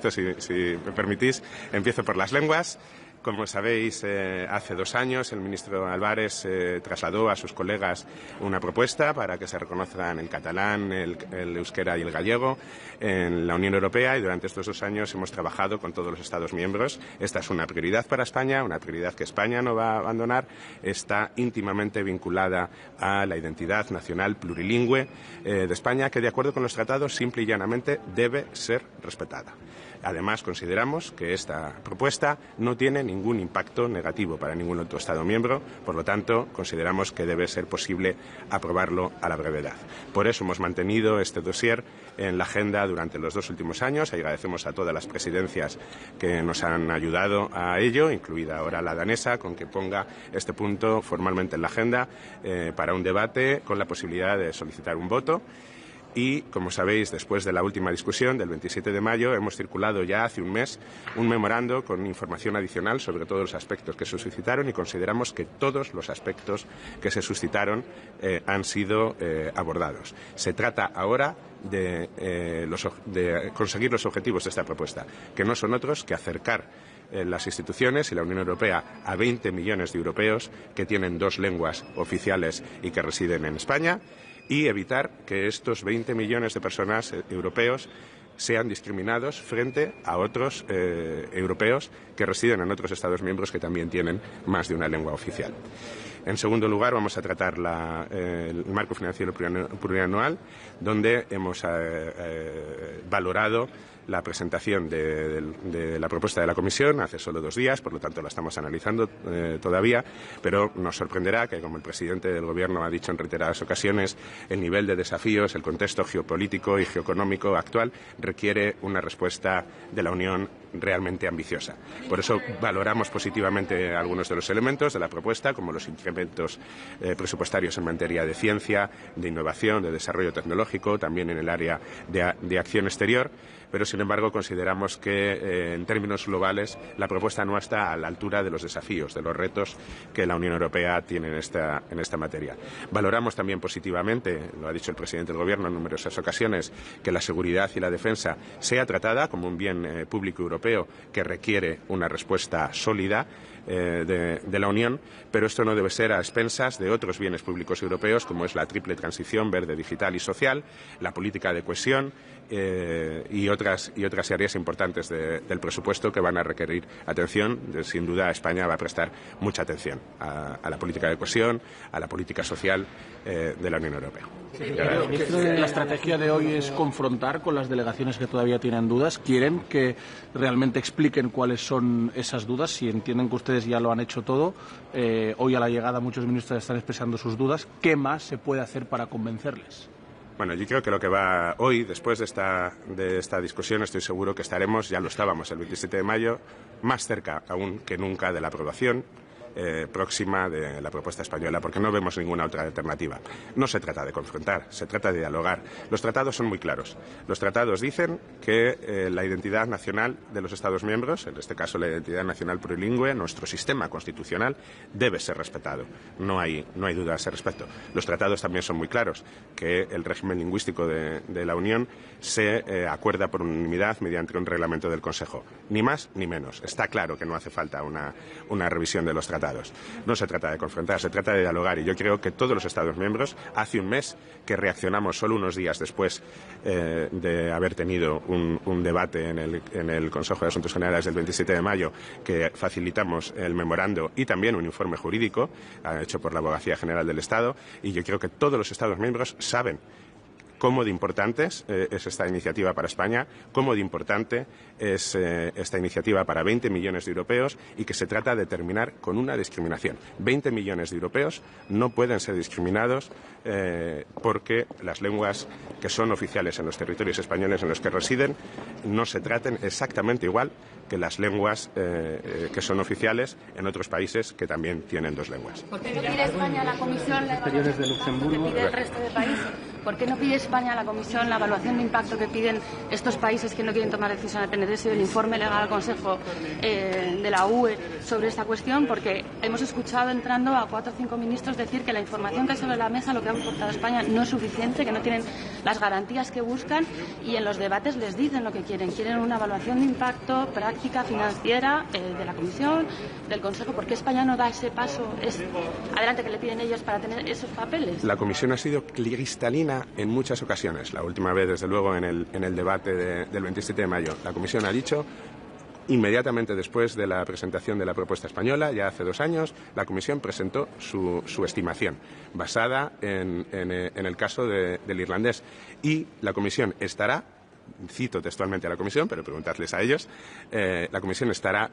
Speaker 17: si me permitís, empiezo por las lenguas. Como sabéis, hace 2 años el ministro Álvarez trasladó a sus colegas una propuesta para que se reconozcan el catalán, el euskera y el gallego en la Unión Europea, y durante estos 2 años hemos trabajado con todos los Estados miembros. Esta es una prioridad para España, una prioridad que España no va a abandonar. Está íntimamente vinculada a la identidad nacional plurilingüe de España, que de acuerdo con los tratados simple y llanamente debe ser respetada. Además, consideramos que esta propuesta no tiene ningún impacto negativo para ningún otro Estado miembro, por lo tanto, consideramos que debe ser posible aprobarlo a la brevedad. Por eso hemos mantenido este dossier en la agenda durante los 2 últimos años. Agradecemos a todas las presidencias que nos han ayudado a ello, incluida ahora la danesa, con que ponga este punto formalmente en la agenda para un debate con la posibilidad de solicitar un voto. Y, como sabéis, después de la última discusión del 27 de mayo, hemos circulado ya hace un mes un memorando con información adicional sobre todos los aspectos que se suscitaron, y consideramos que todos los aspectos que se suscitaron han sido abordados. Se trata ahora de conseguir los objetivos de esta propuesta, que no son otros que acercar las instituciones y la Unión Europea a 20 millones de europeos que tienen 2 lenguas oficiales y que residen en España, y evitar que estos 20 millones de personas europeos sean discriminados frente a otros europeos que residen en otros Estados miembros que también tienen más de una lengua oficial. En segundo lugar, vamos a tratar el marco financiero plurianual, donde hemos valorado la presentación de la propuesta de la Comisión hace solo 2 días, por lo tanto la estamos analizando todavía, pero nos sorprenderá que, como el presidente del Gobierno ha dicho en reiteradas ocasiones, el nivel de desafíos, el contexto geopolítico y geoeconómico actual requiere una respuesta de la Unión realmente ambiciosa. Por eso valoramos positivamente algunos de los elementos de la propuesta, como los incrementos presupuestarios en materia de ciencia, de innovación, de desarrollo tecnológico, también en el área de acción exterior, pero sin embargo consideramos que en términos globales la propuesta no está a la altura de los desafíos, de los retos que la Unión Europea tiene en esta materia. Valoramos también positivamente, lo ha dicho el presidente del Gobierno en numerosas ocasiones, que la seguridad y la defensa sea tratada como un bien público europeo que requiere una respuesta sólida de la Unión, pero esto no debe ser a expensas de otros bienes públicos europeos, como es la triple transición verde, digital y social, la política de cohesión y otras áreas importantes del presupuesto que van a requerir atención. Sin duda, España va a prestar mucha atención a la política de cohesión, a la política social de la Unión Europea.
Speaker 18: La estrategia de hoy es confrontar con las delegaciones que todavía tienen dudas. ¿Quieren que realmente expliquen cuáles son esas dudas? Si entienden que ustedes ya lo han hecho todo, hoy a la llegada muchos ministros están expresando sus dudas. ¿Qué más se puede hacer para convencerles?
Speaker 17: Bueno, yo creo que lo que va hoy, después de esta discusión, estoy seguro que estaremos, ya lo estábamos el 27 de mayo, más cerca aún que nunca de la aprobación próxima de la propuesta española, porque no vemos ninguna otra alternativa. No se trata de confrontar, se trata de dialogar. Los tratados son muy claros. Los tratados dicen que la identidad nacional de los Estados miembros, en este caso la identidad nacional plurilingüe, nuestro sistema constitucional, debe ser respetado. No hay duda a ese respecto. Los tratados también son muy claros, que el régimen lingüístico de la Unión se acuerda por unanimidad mediante un reglamento del Consejo. Ni más ni menos. Está claro que no hace falta una revisión de los tratados. No se trata de confrontar, se trata de dialogar, y yo creo que todos los Estados miembros, hace un mes que reaccionamos solo unos días después de haber tenido un debate en el Consejo de Asuntos Generales del 27 de mayo, que facilitamos el memorando y también un informe jurídico hecho por la Abogacía General del Estado, y yo creo que todos los Estados miembros saben cómo de importante es esta iniciativa para España, cómo de importante es esta iniciativa para 20 millones de europeos, y que se trata de terminar con una discriminación. 20 millones de europeos no pueden ser discriminados porque las lenguas que son oficiales en los territorios españoles en los que residen no se traten exactamente igual que las lenguas que son oficiales en otros países que también tienen 2 lenguas.
Speaker 4: ¿Por qué no pide España a la Comisión la evaluación de impacto que pide el resto de países? ¿Por qué no pide España a la Comisión la evaluación de impacto que piden estos países que no quieren tomar decisión a tener ese informe legal al Consejo de la UE sobre esta cuestión? Porque hemos escuchado entrando a 4 o 5 ministros decir que la información que hay sobre la mesa, lo que ha aportado España, no es suficiente, que no tienen las garantías que buscan, y en los debates les dicen lo que quieren. Quieren una evaluación de impacto práctica, financiera, de la Comisión, del Consejo. ¿Por qué España no da ese paso adelante que le piden ellos para tener esos papeles?
Speaker 17: La Comisión ha sido cristalina en muchas ocasiones. La última vez, desde luego, en el debate del 27 de mayo. La Comisión ha dicho, inmediatamente después de la presentación de la propuesta española, ya hace 2 años, la Comisión presentó su estimación, basada en el caso del irlandés. Y la Comisión estará, cito textualmente a la Comisión, pero preguntadles a ellos, la Comisión estará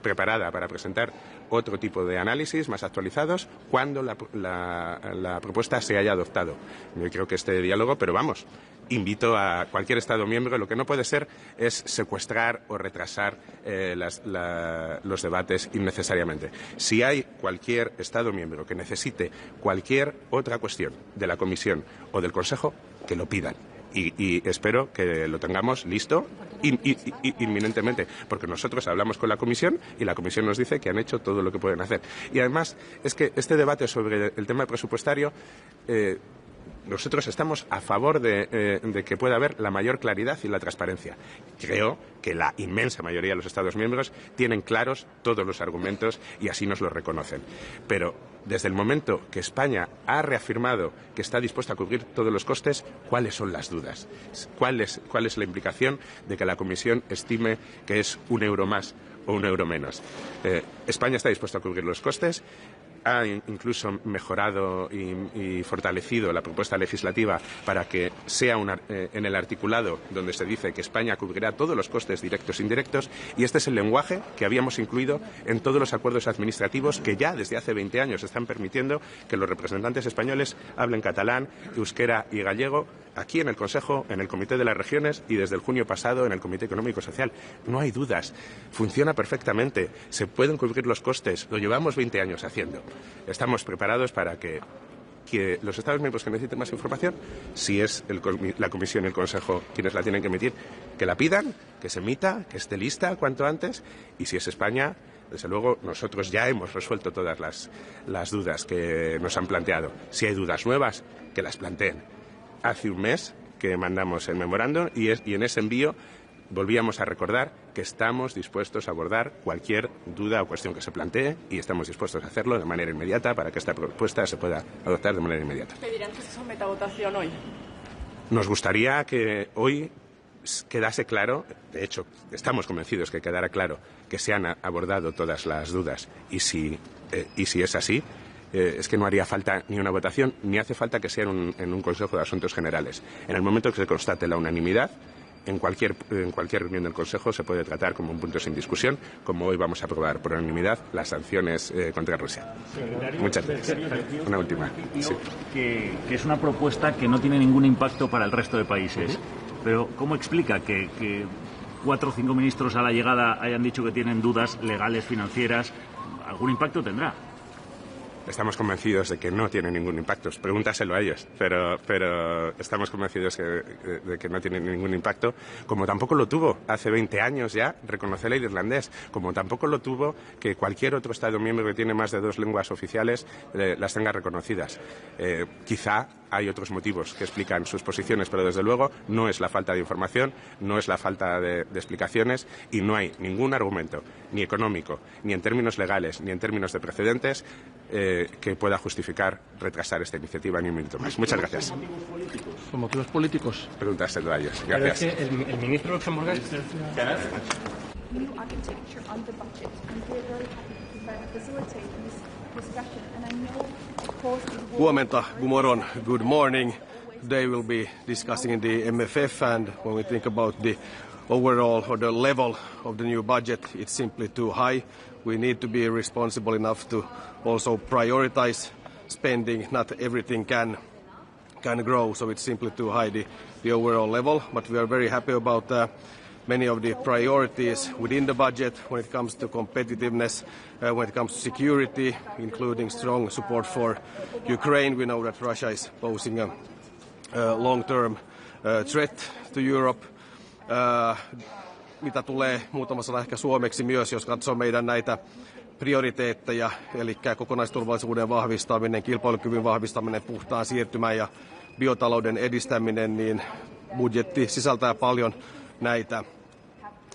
Speaker 17: preparada para presentar otro tipo de análisis más actualizados cuando la propuesta se haya adoptado. Yo creo que este diálogo, pero vamos, invito a cualquier Estado miembro, lo que no puede ser es secuestrar o retrasar los debates innecesariamente. Si hay cualquier Estado miembro que necesite cualquier otra cuestión de la Comisión o del Consejo, que lo pidan. Y espero que lo tengamos listo inminentemente, porque nosotros hablamos con la Comisión y la Comisión nos dice que han hecho todo lo que pueden hacer. Y además es que este debate sobre el tema presupuestario, nosotros estamos a favor de que pueda haber la mayor claridad y la transparencia. Creo que la inmensa mayoría de los Estados miembros tienen claros todos los argumentos y así nos lo reconocen. Pero desde el momento que España ha reafirmado que está dispuesta a cubrir todos los costes, ¿cuáles son las dudas? ¿Cuál es la implicación de que la Comisión estime que es 1 euro más o 1 euro menos? España está dispuesta a cubrir los costes. ha incluso mejorado y fortalecido la propuesta legislativa para que sea en el articulado donde se dice que España cubrirá todos los costes directos e indirectos, y este es el lenguaje que habíamos incluido en todos los acuerdos administrativos que ya desde hace 20 años están permitiendo que los representantes españoles hablen catalán, euskera y gallego aquí en el Consejo, en el Comité de las Regiones y desde el junio pasado en el Comité Económico y Social. No hay dudas, funciona perfectamente, se pueden cubrir los costes, lo llevamos 20 años haciendo. Estamos preparados para que los Estados miembros que necesiten más información, si es la Comisión y el Consejo quienes la tienen que emitir, que la pidan, que se emita, que esté lista cuanto antes, y si es España, desde luego nosotros ya hemos resuelto todas las dudas que nos han planteado. Si hay dudas nuevas, que las planteen. Hace un mes que mandamos el memorándum y en ese envío volvíamos a recordar que estamos dispuestos a abordar cualquier duda o cuestión que se plantee y estamos dispuestos a hacerlo de manera inmediata para que esta propuesta se pueda adoptar de manera inmediata.
Speaker 5: ¿Pedirán que se someta a votación hoy?
Speaker 17: Nos gustaría que hoy quedase claro, de hecho estamos convencidos que quedará claro que se han abordado todas las dudas y si es así, es que no haría falta ni una votación ni hace falta que sea en un Consejo de Asuntos Generales. En el momento que se constate la unanimidad, en cualquier reunión del Consejo se puede tratar como un punto sin discusión, como hoy vamos a aprobar por unanimidad las sanciones contra Rusia. Muchas gracias. Una última. Sí.
Speaker 19: Que es una propuesta que no tiene ningún impacto para el resto de países. Pero ¿cómo explica que 4 o 5 ministros a la llegada hayan dicho que tienen dudas legales, financieras? ¿Algún impacto tendrá?
Speaker 17: Estamos convencidos de que no tiene ningún impacto. Pregúntaselo a ellos, pero estamos convencidos de que no tiene ningún impacto, como tampoco lo tuvo hace 20 años ya reconocer el irlandés, como tampoco lo tuvo que cualquier otro Estado miembro que tiene más de 2 lenguas oficiales las tenga reconocidas. Quizá hay otros motivos que explican sus posiciones, pero desde luego no es la falta de información, no es la falta de explicaciones y no hay ningún argumento, ni económico, ni en términos legales, ni en términos de precedentes, que pueda justificar retrasar esta iniciativa ni un minuto más. Muchas gracias.
Speaker 18: ¿Son motivos políticos?
Speaker 17: Preguntárselo a ellos. Gracias.
Speaker 20: Pero es que el ministro luxemburgués...
Speaker 21: Huomenta, good morning, good morning. Today we'll be discussing the MFF, and when we think about the overall or the level of the new budget, it's simply too high. We need to be responsible enough to also prioritize spending. Not everything can grow, so it's simply too high, the overall level. But we are very happy about many of the priorities within the budget when it comes to competitiveness, when it comes to security, including strong support for Ukraine. We know that Russia is posing a long-term threat to Europe. Mitä tulee muutama sana ehkä suomeksi myös, jos katsoo meidän näitä prioriteetteja, eli kokonaisturvallisuuden vahvistaminen, kilpailukyvyn vahvistaminen, puhtaan siirtymän ja biotalouden edistäminen, niin budjetti sisältää paljon näitä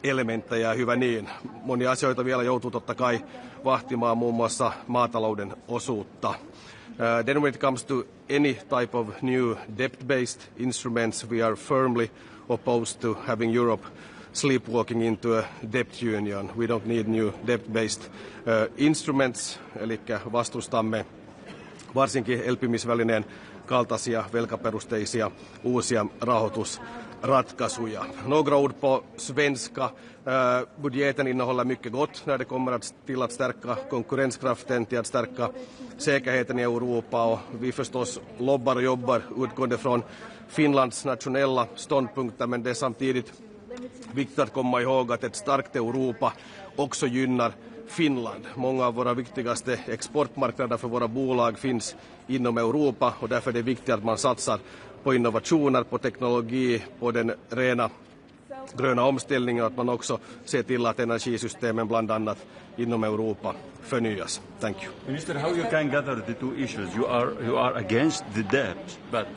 Speaker 21: elementtejä, hyvä niin. Monia asioita vielä joutuu totta kai vahtimaan, muun muassa maatalouden osuutta. Then when it comes to any type of new debt-based instruments, we are firmly opposed to having Europe sleepwalking into a debt union. We don't need new debt-based instruments, eli vastustamme varsinkin elpymisvälineen kaltaisia velkaperusteisia uusia rahoitusratkaisuja. Några ord på svenska. Budgeten innehåller mycket gott när det kommer till att stärka konkurrenskraften, till att stärka säkerheten i Europa, och vi förstås lobbar och jobbar utgående från Finlands nationella ståndpunkter, men det är samtidigt viktigt att komma ihåg att ett starkt Europa också gynnar Finland. Många av våra viktigaste exportmarknader för våra bolag finns inom Europa, och därför är det viktigt att man satsar på innovationer, på teknologi, på den rena gröna omställningen, och att man också ser till att energisystemen bland annat inom Europa förnyas. Thank you.
Speaker 6: Minister, how you can gather the two issues? You are against the debt, but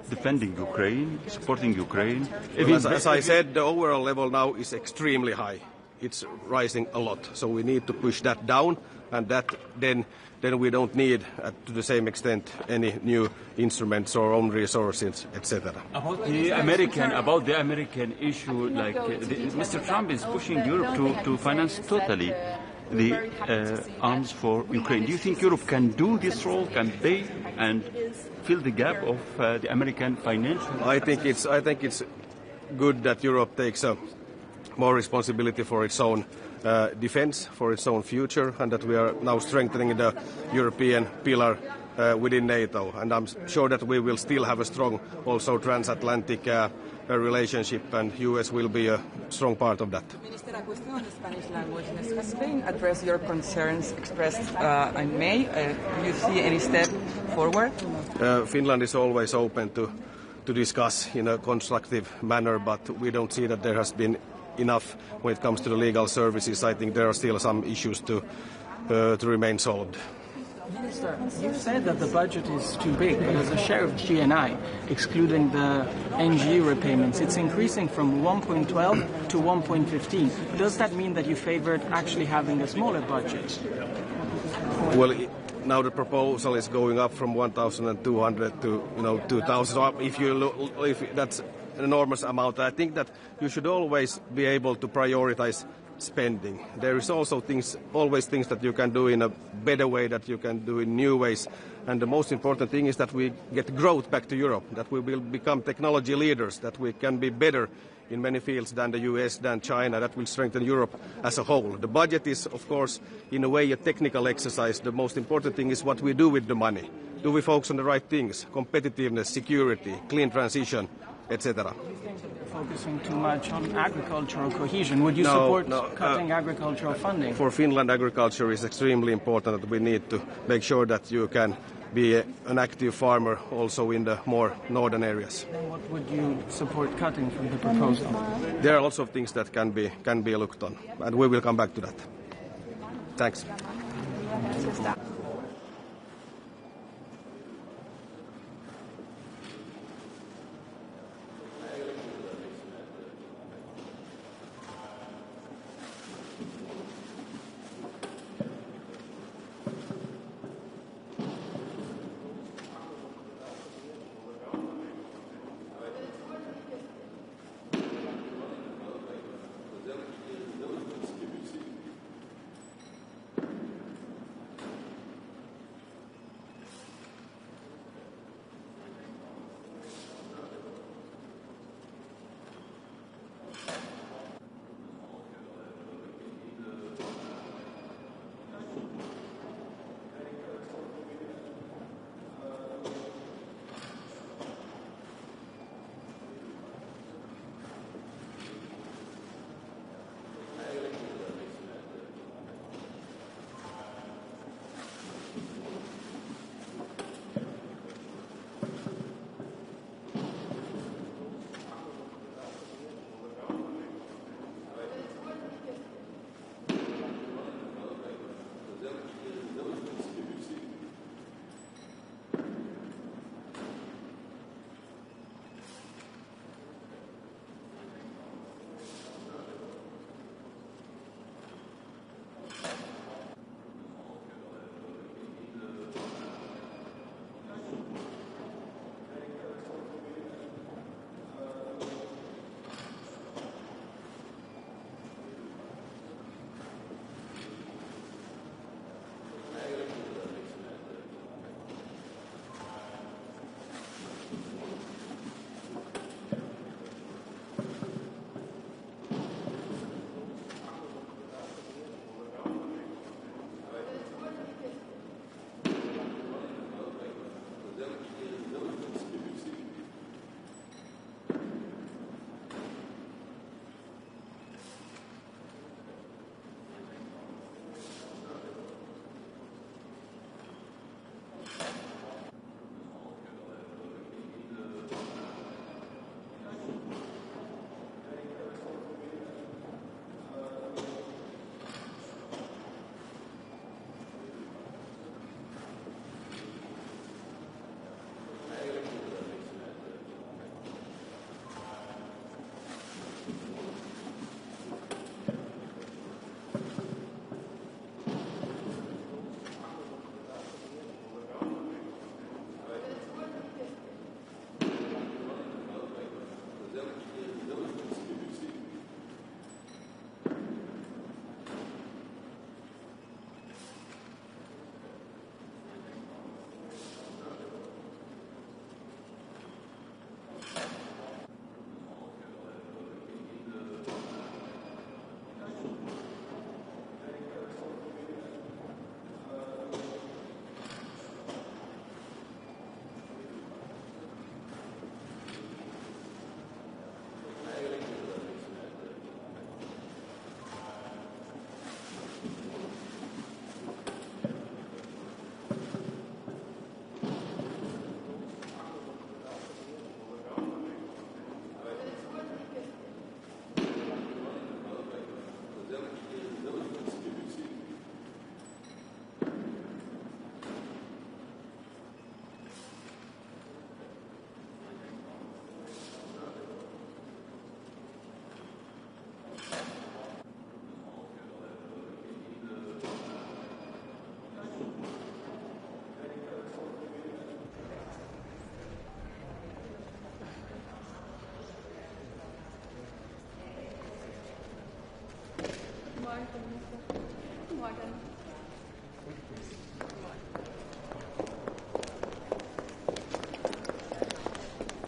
Speaker 6: defending Ukraine, supporting Ukraine.
Speaker 21: Well, as I said, the overall level now is extremely high. It's rising a lot, so we need to push that down, and that then we don't need, to the same extent, any new instruments or own resources, etc.
Speaker 6: About the American issue, like Mr. Trump is pushing Europe to finance totally the arms for Ukraine. Do you think Europe can do this role? Can they and fill the gap of the American financial?
Speaker 21: I think it's good that Europe takes more responsibility for its own defense, for its own future, and that we are now strengthening the European pillar within NATO. And I'm sure that we will still have a strong also transatlantic relationship, and US will be a strong part of that.
Speaker 20: Minister, a question on the Spanish language. Has Spain addressed your concerns expressed in May? Do you see any step forward?
Speaker 21: Finland is always open to discuss in a constructive manner, but we don't see that there has been enough when it comes to the legal services. I think there are still some issues to remain solved.
Speaker 16: Minister, you said that the budget is too big, but as a share of GNI, excluding the NG repayments, it's increasing from 1.12 to 1.15. Does that mean that you favored actually having a smaller budget?
Speaker 21: Well, now the proposal is going up from 1,200 to 2,000. If that's an enormous amount, I think that you should always be able to prioritize spending. There is also always things that you can do in a better way, that you can do in new ways. And the most important thing is that we get growth back to Europe, that we will become technology leaders, that we can be better in many fields than the US, than China. That will strengthen Europe as a whole. The budget is, of course, in a way a technical exercise. The most important thing is what we do with the money. Do we focus on the right things? Competitiveness, security, clean transition, etc.
Speaker 16: Focusing too much on agricultural cohesion. Would you support cutting agricultural funding?
Speaker 21: For Finland, agriculture is extremely important. That we need to make sure that you can be an active farmer also in the more northern areas.
Speaker 16: Then what would you support cutting from the proposal?
Speaker 21: There are lots of things that can be looked on, and we will come back to that. Thanks.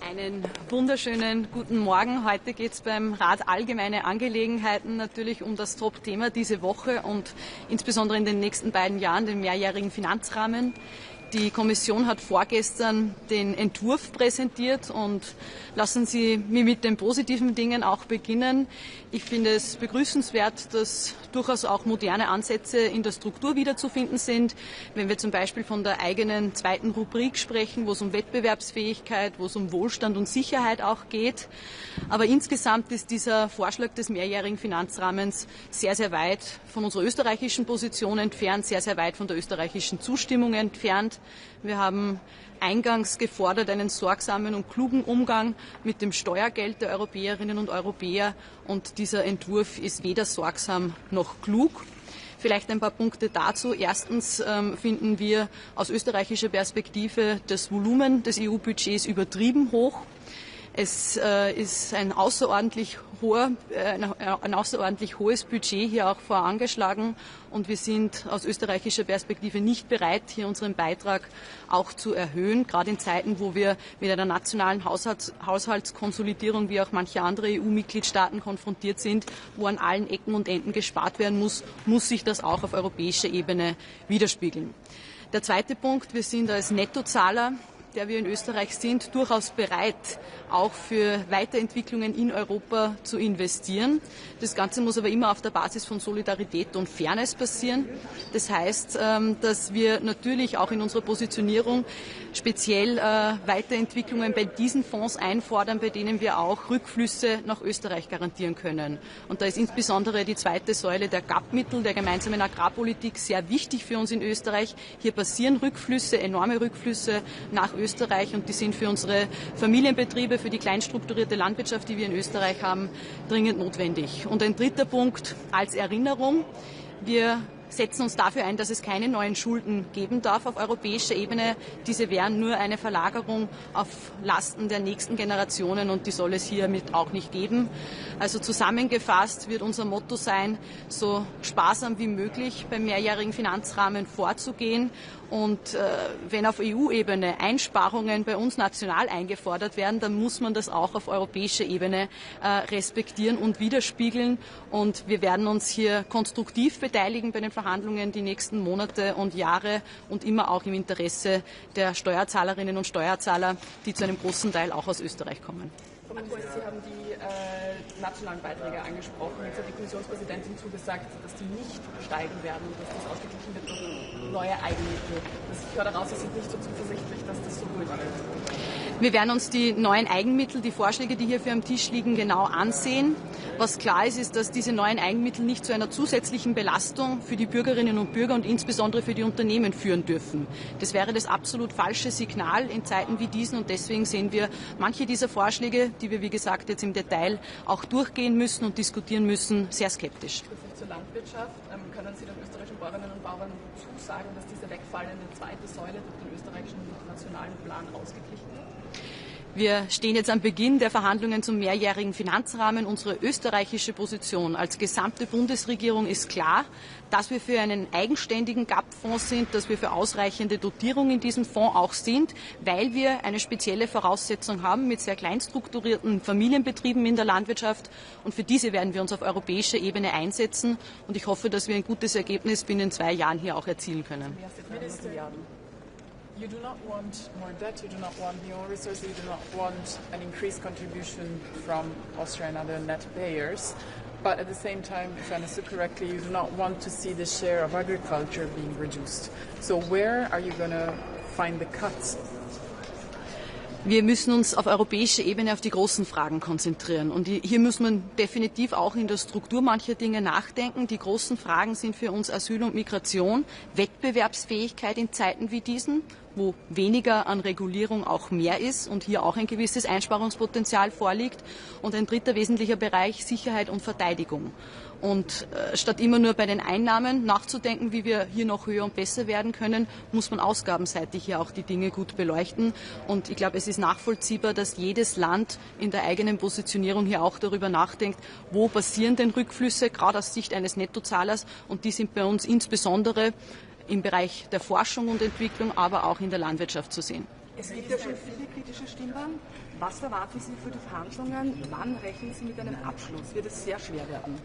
Speaker 1: Einen wunderschönen guten Morgen. Heute geht es beim Rat Allgemeine Angelegenheiten natürlich um das Top-Thema diese Woche und insbesondere in den nächsten beiden Jahren, den mehrjährigen Finanzrahmen. Die Kommission hat vorgestern den Entwurf präsentiert und lassen Sie mich mit den positiven Dingen auch beginnen. Ich finde es begrüßenswert, dass durchaus auch moderne Ansätze in der Struktur wiederzufinden sind. Wenn wir zum Beispiel von der eigenen zweiten Rubrik sprechen, wo es um Wettbewerbsfähigkeit, wo es um Wohlstand und Sicherheit auch geht. Aber insgesamt ist dieser Vorschlag des mehrjährigen Finanzrahmens sehr, sehr weit von unserer österreichischen Position entfernt, sehr, sehr weit von der österreichischen Zustimmung entfernt. Wir haben eingangs gefordert einen sorgsamen und klugen Umgang mit dem Steuergeld der Europäerinnen und Europäer. Und dieser Entwurf ist weder sorgsam noch klug. Vielleicht ein paar Punkte dazu. Erstens finden wir aus österreichischer Perspektive das Volumen des EU-Budgets übertrieben hoch. Es ist ein außerordentlich hohes Budget hier auch vorangeschlagen und wir sind aus österreichischer Perspektive nicht bereit, hier unseren Beitrag auch zu erhöhen, gerade in Zeiten, wo wir mit einer nationalen Haushaltskonsolidierung wie auch manche andere EU-Mitgliedstaaten konfrontiert sind, wo an allen Ecken und Enden gespart werden muss, muss sich das auch auf europäischer Ebene widerspiegeln. Der zweite Punkt, wir sind als Nettozahler, der wir in Österreich sind, durchaus bereit, auch für Weiterentwicklungen in Europa zu investieren. Das Ganze muss aber immer auf der Basis von Solidarität und Fairness passieren. Das heißt, dass wir natürlich auch in unserer Positionierung speziell Weiterentwicklungen bei diesen Fonds einfordern, bei denen wir auch Rückflüsse nach Österreich garantieren können. Und da ist insbesondere die zweite Säule der GAP-Mittel, der gemeinsamen Agrarpolitik, sehr wichtig für uns in Österreich. Hier passieren Rückflüsse, enorme Rückflüsse nach Österreich und die sind für unsere Familienbetriebe, für die kleinstrukturierte Landwirtschaft, die wir in Österreich haben, dringend notwendig. Und ein dritter Punkt als Erinnerung. Wir setzen uns dafür ein, dass es keine neuen Schulden geben darf auf europäischer Ebene. Diese wären nur eine Verlagerung auf Lasten der nächsten Generationen und die soll es hiermit auch nicht geben. Also zusammengefasst wird unser Motto sein, so sparsam wie möglich beim mehrjährigen Finanzrahmen vorzugehen. Und wenn auf EU-Ebene Einsparungen bei uns national eingefordert werden, dann muss man das auch auf europäischer Ebene respektieren und widerspiegeln. Und wir werden uns hier konstruktiv beteiligen bei den Verhandlungen die nächsten Monate und Jahre und immer auch im Interesse der Steuerzahlerinnen und Steuerzahler, die zu einem großen Teil auch aus Österreich kommen.
Speaker 5: Sie haben die nationalen Beiträge angesprochen. Jetzt hat die Kommissionspräsidentin zugesagt, dass die nicht steigen werden und dass das ausgeglichen wird durch neue Eigenmittel. Ich höre daraus, Sie sind nicht so zuversichtlich, dass das so gut wird.
Speaker 1: Wir werden uns die neuen Eigenmittel, die Vorschläge, die hier für am Tisch liegen, genau ansehen. Was klar ist, ist, dass diese neuen Eigenmittel nicht zu einer zusätzlichen Belastung für die Bürgerinnen und Bürger und insbesondere für die Unternehmen führen dürfen. Das wäre das absolut falsche Signal in Zeiten wie diesen und deswegen sehen wir manche dieser Vorschläge, die wir, wie gesagt, jetzt im Detail auch durchgehen müssen und diskutieren müssen, sehr skeptisch.
Speaker 5: Zur Landwirtschaft, können Sie den österreichischen Bäuerinnen und Bauern zusagen, dass diese wegfallende zweite Säule durch den österreichischen nationalen Plan ausgeglichen wird?
Speaker 1: Wir stehen jetzt am Beginn der Verhandlungen zum mehrjährigen Finanzrahmen. Unsere österreichische Position als gesamte Bundesregierung ist klar, dass wir für einen eigenständigen GAP-Fonds sind, dass wir für ausreichende Dotierung in diesem Fonds auch sind, weil wir eine spezielle Voraussetzung haben mit sehr kleinstrukturierten Familienbetrieben in der Landwirtschaft. Und für diese werden wir uns auf europäischer Ebene einsetzen. Und ich hoffe, dass wir ein gutes Ergebnis binnen 2 Jahren hier auch erzielen können.
Speaker 5: You do not want more debt, you do not want new resources, you do not want an increased contribution from Austria and other net payers. But at the same time, if I understood correctly, you do not want to see the share of agriculture being reduced. So where are you going to find the cuts?
Speaker 1: Wir müssen uns auf europäischer Ebene auf die großen Fragen konzentrieren. Und hier muss man definitiv auch in der Struktur mancher Dinge nachdenken. Die großen Fragen sind für uns Asyl und Migration, Wettbewerbsfähigkeit in Zeiten wie diesen, wo weniger an Regulierung auch mehr ist und hier auch ein gewisses Einsparungspotenzial vorliegt. Und ein dritter wesentlicher Bereich, Sicherheit und Verteidigung. Und statt immer nur bei den Einnahmen nachzudenken, wie wir hier noch höher und besser werden können, muss man ausgabenseitig hier auch die Dinge gut beleuchten. Und ich glaube, es ist nachvollziehbar, dass jedes Land in der eigenen Positionierung hier auch darüber nachdenkt, wo passieren denn Rückflüsse, gerade aus Sicht eines Nettozahlers. Und die sind bei uns insbesondere im Bereich der Forschung und Entwicklung, aber auch in der Landwirtschaft zu sehen.
Speaker 15: Es gibt ja schon viele kritische Stimmen. Was erwarten Sie für die Verhandlungen? Wann rechnen Sie mit einem Abschluss? Wird es sehr schwer werden?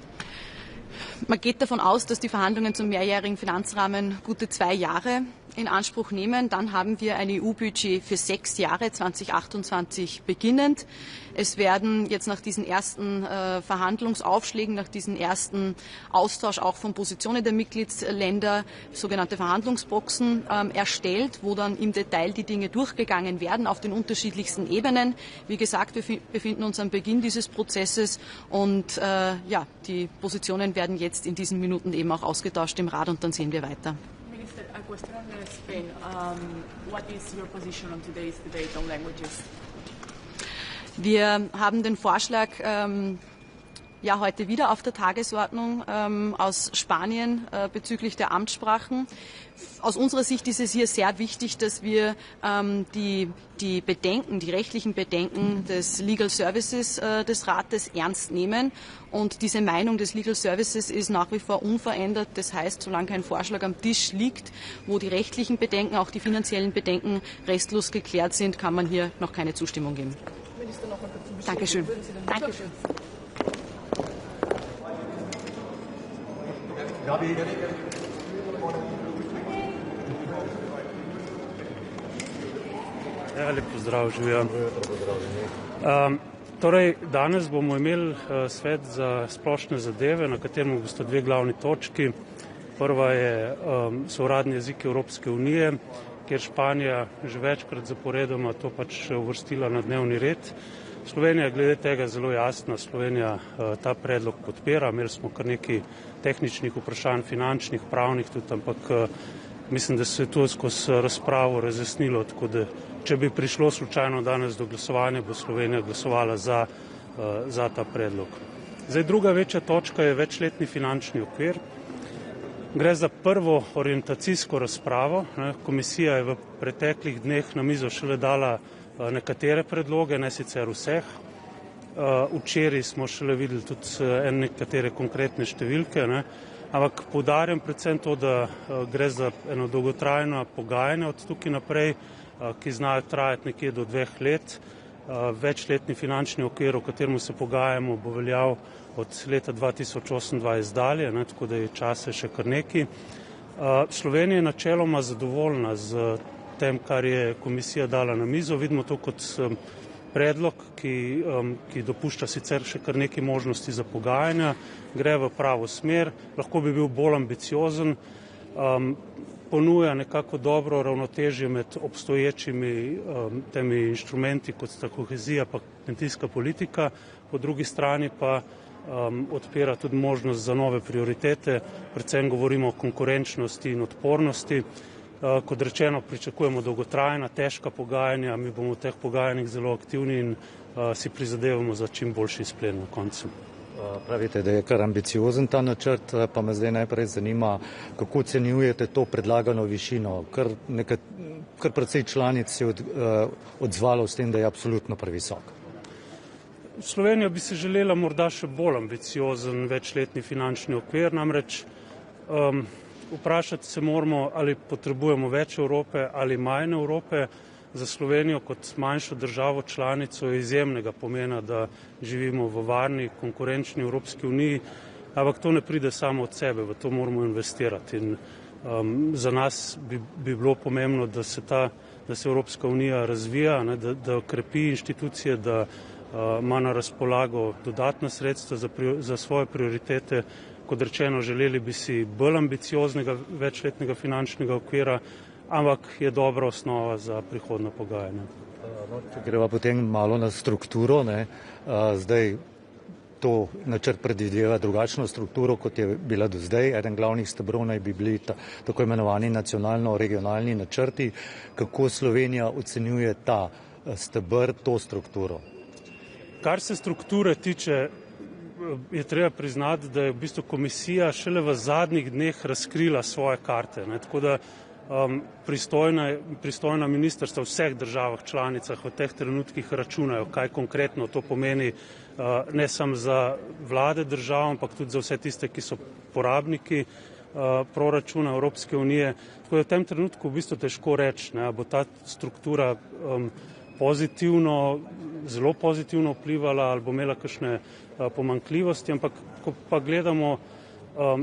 Speaker 1: Man geht davon aus, dass die Verhandlungen zum mehrjährigen Finanzrahmen gute 2 Jahre in Anspruch nehmen. Dann haben wir ein EU-Budget für 6 Jahre, 2028 beginnend. Es werden jetzt nach diesen ersten Verhandlungsaufschlägen, nach diesem ersten Austausch auch von Positionen der Mitgliedsländer sogenannte Verhandlungsboxen erstellt, wo dann im Detail die Dinge durchgegangen werden auf den unterschiedlichsten Ebenen. Wie gesagt, wir befinden uns am Beginn dieses Prozesses und die Positionen werden jetzt in diesen Minuten eben auch ausgetauscht im Rat und dann sehen wir weiter.
Speaker 15: Minister, a question on Spain. What is your position on today's debate on languages?
Speaker 1: Wir haben den Vorschlag heute wieder auf der Tagesordnung aus Spanien bezüglich der Amtssprachen. Aus unserer Sicht ist es hier sehr wichtig, dass wir die rechtlichen Bedenken des Legal Services des Rates ernst nehmen. Und diese Meinung des Legal Services ist nach wie vor unverändert. Das heißt, solange kein Vorschlag am Tisch liegt, wo die rechtlichen Bedenken, auch die finanziellen Bedenken restlos geklärt sind, kann man hier noch keine Zustimmung geben.
Speaker 15: Minister, noch mal dazu
Speaker 1: Dankeschön. Dankeschön.
Speaker 3: Lep pozdrav, živijo. Torej, danes bomo imeli svet za splošne zadeve, na katerem bosta 2 glavni točki. Prva so uradni jeziki Evropske unije, kjer Španija že večkrat zaporedoma to pač uvrstila na dnevni red. Slovenija je glede tega zelo jasna. Slovenija ta predlog podpira. Imeli smo kar nekaj tehničnih vprašanj, finančnih, pravnih tudi, ampak mislim, da se je to skozi razpravo razjasnilo, tako da če bi prišlo slučajno danes do glasovanja, bo Slovenija glasovala za ta predlog. Zdaj, druga večja točka je večletni finančni okvir. Gre za prvo orientacijsko razpravo. Komisija je v preteklih dneh na mizo šele dala nekatere predloge, ne sicer vseh. Včeraj smo šele videli tudi nekatere konkretne številke, ampak poudarjam predvsem to, da gre za eno dolgotrajno pogajanje od tukaj naprej, ki znajo trajati nekje do 2 let. Večletni finančni okvir, o katerem se pogajamo, bo veljal od leta 2028 dalje, tako da je časa še kar nekaj. Slovenija je načeloma zadovoljna z tem, kar je komisija dala na mizo. Vidimo to kot predlog, ki dopušča sicer še kar nekaj možnosti za pogajanja, gre v pravo smer, lahko bi bil bolj ambiciozen, ponuja nekako dobro ravnotežje med obstoječimi temi inštrumenti, kot sta kohezija pa kmetijska politika, po drugi strani pa odpira tudi možnost za nove prioritete, predvsem govorimo o konkurenčnosti in odpornosti. Kot rečeno, pričakujemo dolgotrajna, težka pogajanja, mi bomo v teh pogajanjih zelo aktivni in si prizadevamo za čim boljši izplen na koncu.
Speaker 22: Pravite, da je kar ambiciozen ta načrt, pa me zdaj najprej zanima, kako ocenjujete to predlagano višino. Kar precej članic se je odzvalo s tem, da je absolutno previsok.
Speaker 3: Slovenija bi se želela morda še bolj ambiciozen večletni finančni okvir, namreč vprašati se moramo, ali potrebujemo več Evrope ali manj Evrope. Za Slovenijo kot manjšo državo članico je izjemnega pomena, da živimo v varni, konkurenčni Evropski uniji, ampak to ne pride samo od sebe, v to moramo investirati. In za nas bi bilo pomembno, da se Evropska unija razvija, da krepi inštitucije, da ima na razpolago dodatna sredstva za svoje prioritete. Kot rečeno, želeli bi si bolj ambicioznega večletnega finančnega okvira, ampak je dobra osnova za prihodna pogajanja.
Speaker 22: Če greva potem malo na strukturo, zdaj to načrt predvideva drugačno strukturo, kot je bila do zdaj. Eden glavnih stebrov naj bi bili tako imenovani nacionalno-regionalni načrti. Kako Slovenija ocenjuje ta stebr, to strukturo?
Speaker 3: Kar se strukture tiče, je treba priznati, da je v bistvu komisija šele v zadnjih dneh razkrila svoje karte. Tako da pristojna ministrstva v vseh državah članicah v teh trenutkih računajo, kaj konkretno to pomeni ne samo za vlade držav, ampak tudi za vse tiste, ki so porabniki proračuna Evropske unije. Tako da v tem trenutku v bistvu težko reči, ali bo ta struktura zelo pozitivno vplivala ali bo imela kakšne pomanjkljivosti, ampak ko pa gledamo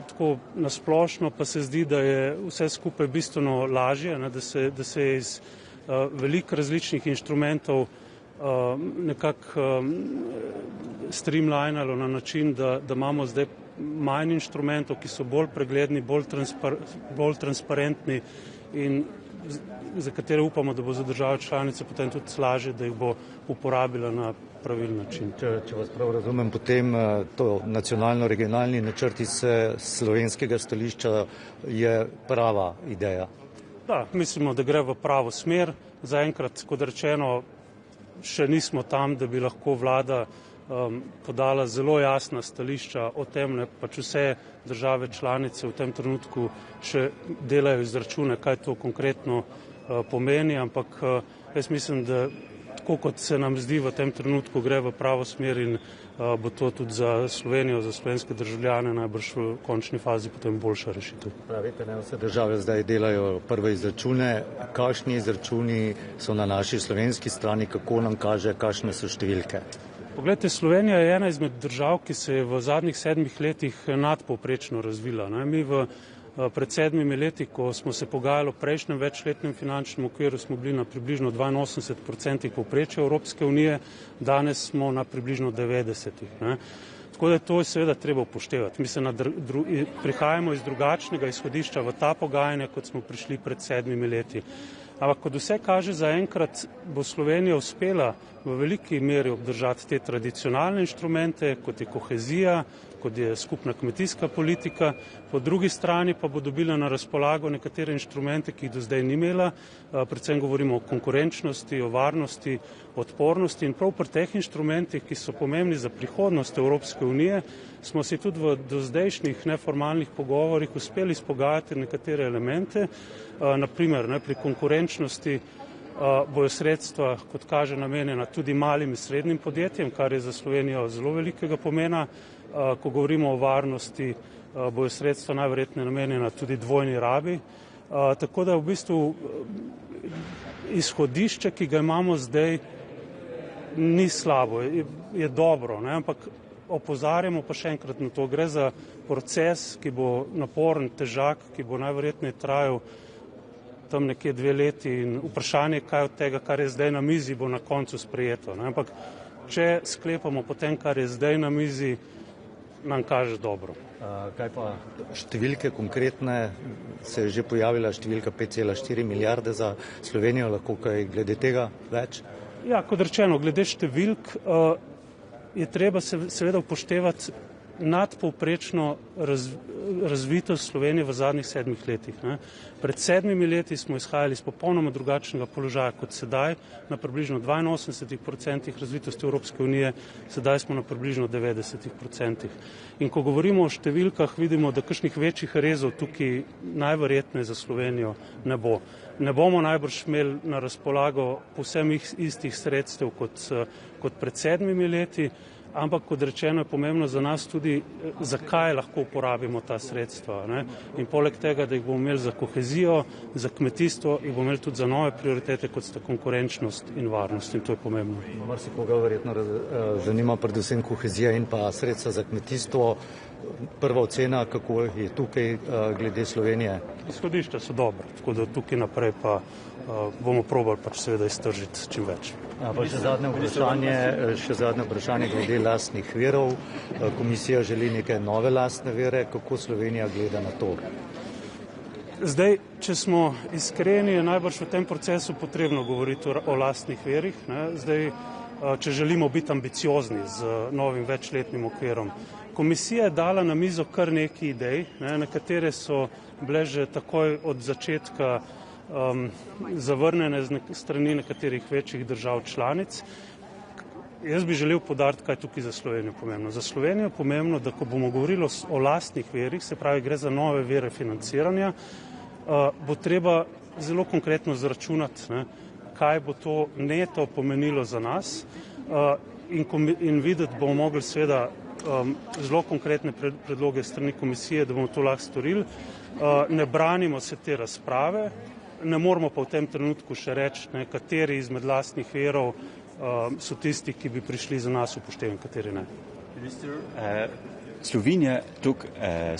Speaker 3: tako nasplošno, pa se zdi, da je vse skupaj bistveno lažje, da se je iz veliko različnih inštrumentov nekako streamlinalo na način, da imamo zdaj manj inštrumentov, ki so bolj pregledni, bolj transparentni in za katere upamo, da bo za države članice potem tudi lažje, da jih bo uporabila na pravilen način.
Speaker 22: Če vas prav razumem, potem to nacionalno-regionalni načrt iz slovenskega stališča je prava ideja.
Speaker 3: Da, mislimo, da gre v pravo smer. Zaenkrat, kot rečeno, še nismo tam, da bi lahko vlada podala zelo jasna stališča o tem, pač vse države članice v tem trenutku še delajo izračune, kaj to konkretno pomeni, ampak jaz mislim, da tako kot se nam zdi v tem trenutku, gre v pravo smer in bo to tudi za Slovenijo, za slovenske državljane najbrž v končni fazi potem boljša rešitev.
Speaker 22: Pravite, ne vse države zdaj delajo prve izračune. Kakšni izračuni so na naši slovenski strani, kako nam kaže, kakšne so številke?
Speaker 3: Poglejte, Slovenija je ena izmed držav, ki se je v zadnjih 7 letih nadpovprečno razvila. Mi pred 7 leti, ko smo se pogajali o prejšnjem večletnem finančnem okviru, smo bili na približno 82% povprečja Evropske unije, danes smo na približno 90%. Tako da to je seveda treba upoštevati. Mi se prihajamo iz drugačnega izhodišča v ta pogajanja, kot smo prišli pred 7 leti. Ampak kot vse kaže, zaenkrat bo Slovenija uspela v veliki meri obdržati te tradicionalne inštrumente, kot je kohezija, kot je skupna kmetijska politika, po drugi strani pa bo dobila na razpolago nekatere inštrumente, ki jih do zdaj ni imela, predvsem govorimo o konkurenčnosti, o varnosti, odpornosti in prav pri teh inštrumentih, ki so pomembni za prihodnost Evropske unije, smo si tudi v dozdajšnjih neformalnih pogovorih uspeli izpogajati nekatere elemente, naprimer pri konkurenčnosti bojo sredstva, kot kaže, namenjena tudi malim in srednjim podjetjem, kar je za Slovenijo zelo velikega pomena. Ko govorimo o varnosti, bojo sredstva najverjetneje namenjena tudi dvojni rabi. Tako da v bistvu izhodišče, ki ga imamo zdaj, ni slabo, je dobro, ampak opozarjamo pa še enkrat na to. Gre za proces, ki bo naporen, težak, ki bo najverjetneje trajal tam nekje 2 leti in vprašanje, kaj od tega, kar je zdaj na mizi, bo na koncu sprejeto. Ampak če sklepamo potem, kar je zdaj na mizi, nam kaže dobro.
Speaker 22: Kaj pa številke konkretne? Se je že pojavila številka 5,4 milijarde za Slovenijo, lahko kaj glede tega več?
Speaker 3: Ja, kot rečeno, glede številk je treba seveda upoštevati nadpovprečno razvitost Slovenije v zadnjih 7 letih. Pred 7 leti smo izhajali iz popolnoma drugačnega položaja kot sedaj, na približno 82% razvitosti Evropske unije, sedaj smo na približno 90%. In ko govorimo o številkah, vidimo, da kakšnih večjih rezov tukaj najverjetneje za Slovenijo ne bo. Ne bomo najbrž imeli na razpolago povsem istih sredstev kot pred 7 leti, ampak kot rečeno je pomembno za nas tudi, zakaj lahko uporabimo ta sredstva. In poleg tega, da jih bomo imeli za kohezijo, za kmetijstvo, jih bomo imeli tudi za nove prioritete, kot sta konkurenčnost in varnost, in to je pomembno.
Speaker 22: Marsikoga verjetno zanima predvsem kohezija in pa sredstva za kmetijstvo. Prva ocena, kako je tukaj glede Slovenije?
Speaker 3: Izhodišča so dobre, tako da tukaj naprej pa bomo probali pač seveda iztržiti čim več.
Speaker 22: Pa še zadnje vprašanje glede lastnih virov. Komisija želi neke nove lastne vire. Kako Slovenija gleda na to?
Speaker 3: Zdaj, če smo iskreni, je najbrž v tem procesu potrebno govoriti o lastnih virih. Zdaj, če želimo biti ambiciozni z novim večletnim okvirom. Komisija je dala na mizo kar nekaj idej, nekatere so bile že takoj od začetka zavrnjene z strani nekaterih večjih držav članic. Jaz bi želel poudariti, kaj je tukaj za Slovenijo pomembno. Za Slovenijo je pomembno, da ko bomo govorili o lastnih virih, se pravi gre za nove vire financiranja, bo treba zelo konkretno zračunati, kaj bo to neto pomenilo za nas in videti bomo mogli seveda zelo konkretne predloge strani komisije, da bomo to lahko storili. Ne branimo se te razprave, ne moramo pa v tem trenutku še reči, kateri izmed lastnih virov so tisti, ki bi prišli za nas upoštevati, kateri ne.
Speaker 6: Slovenia took a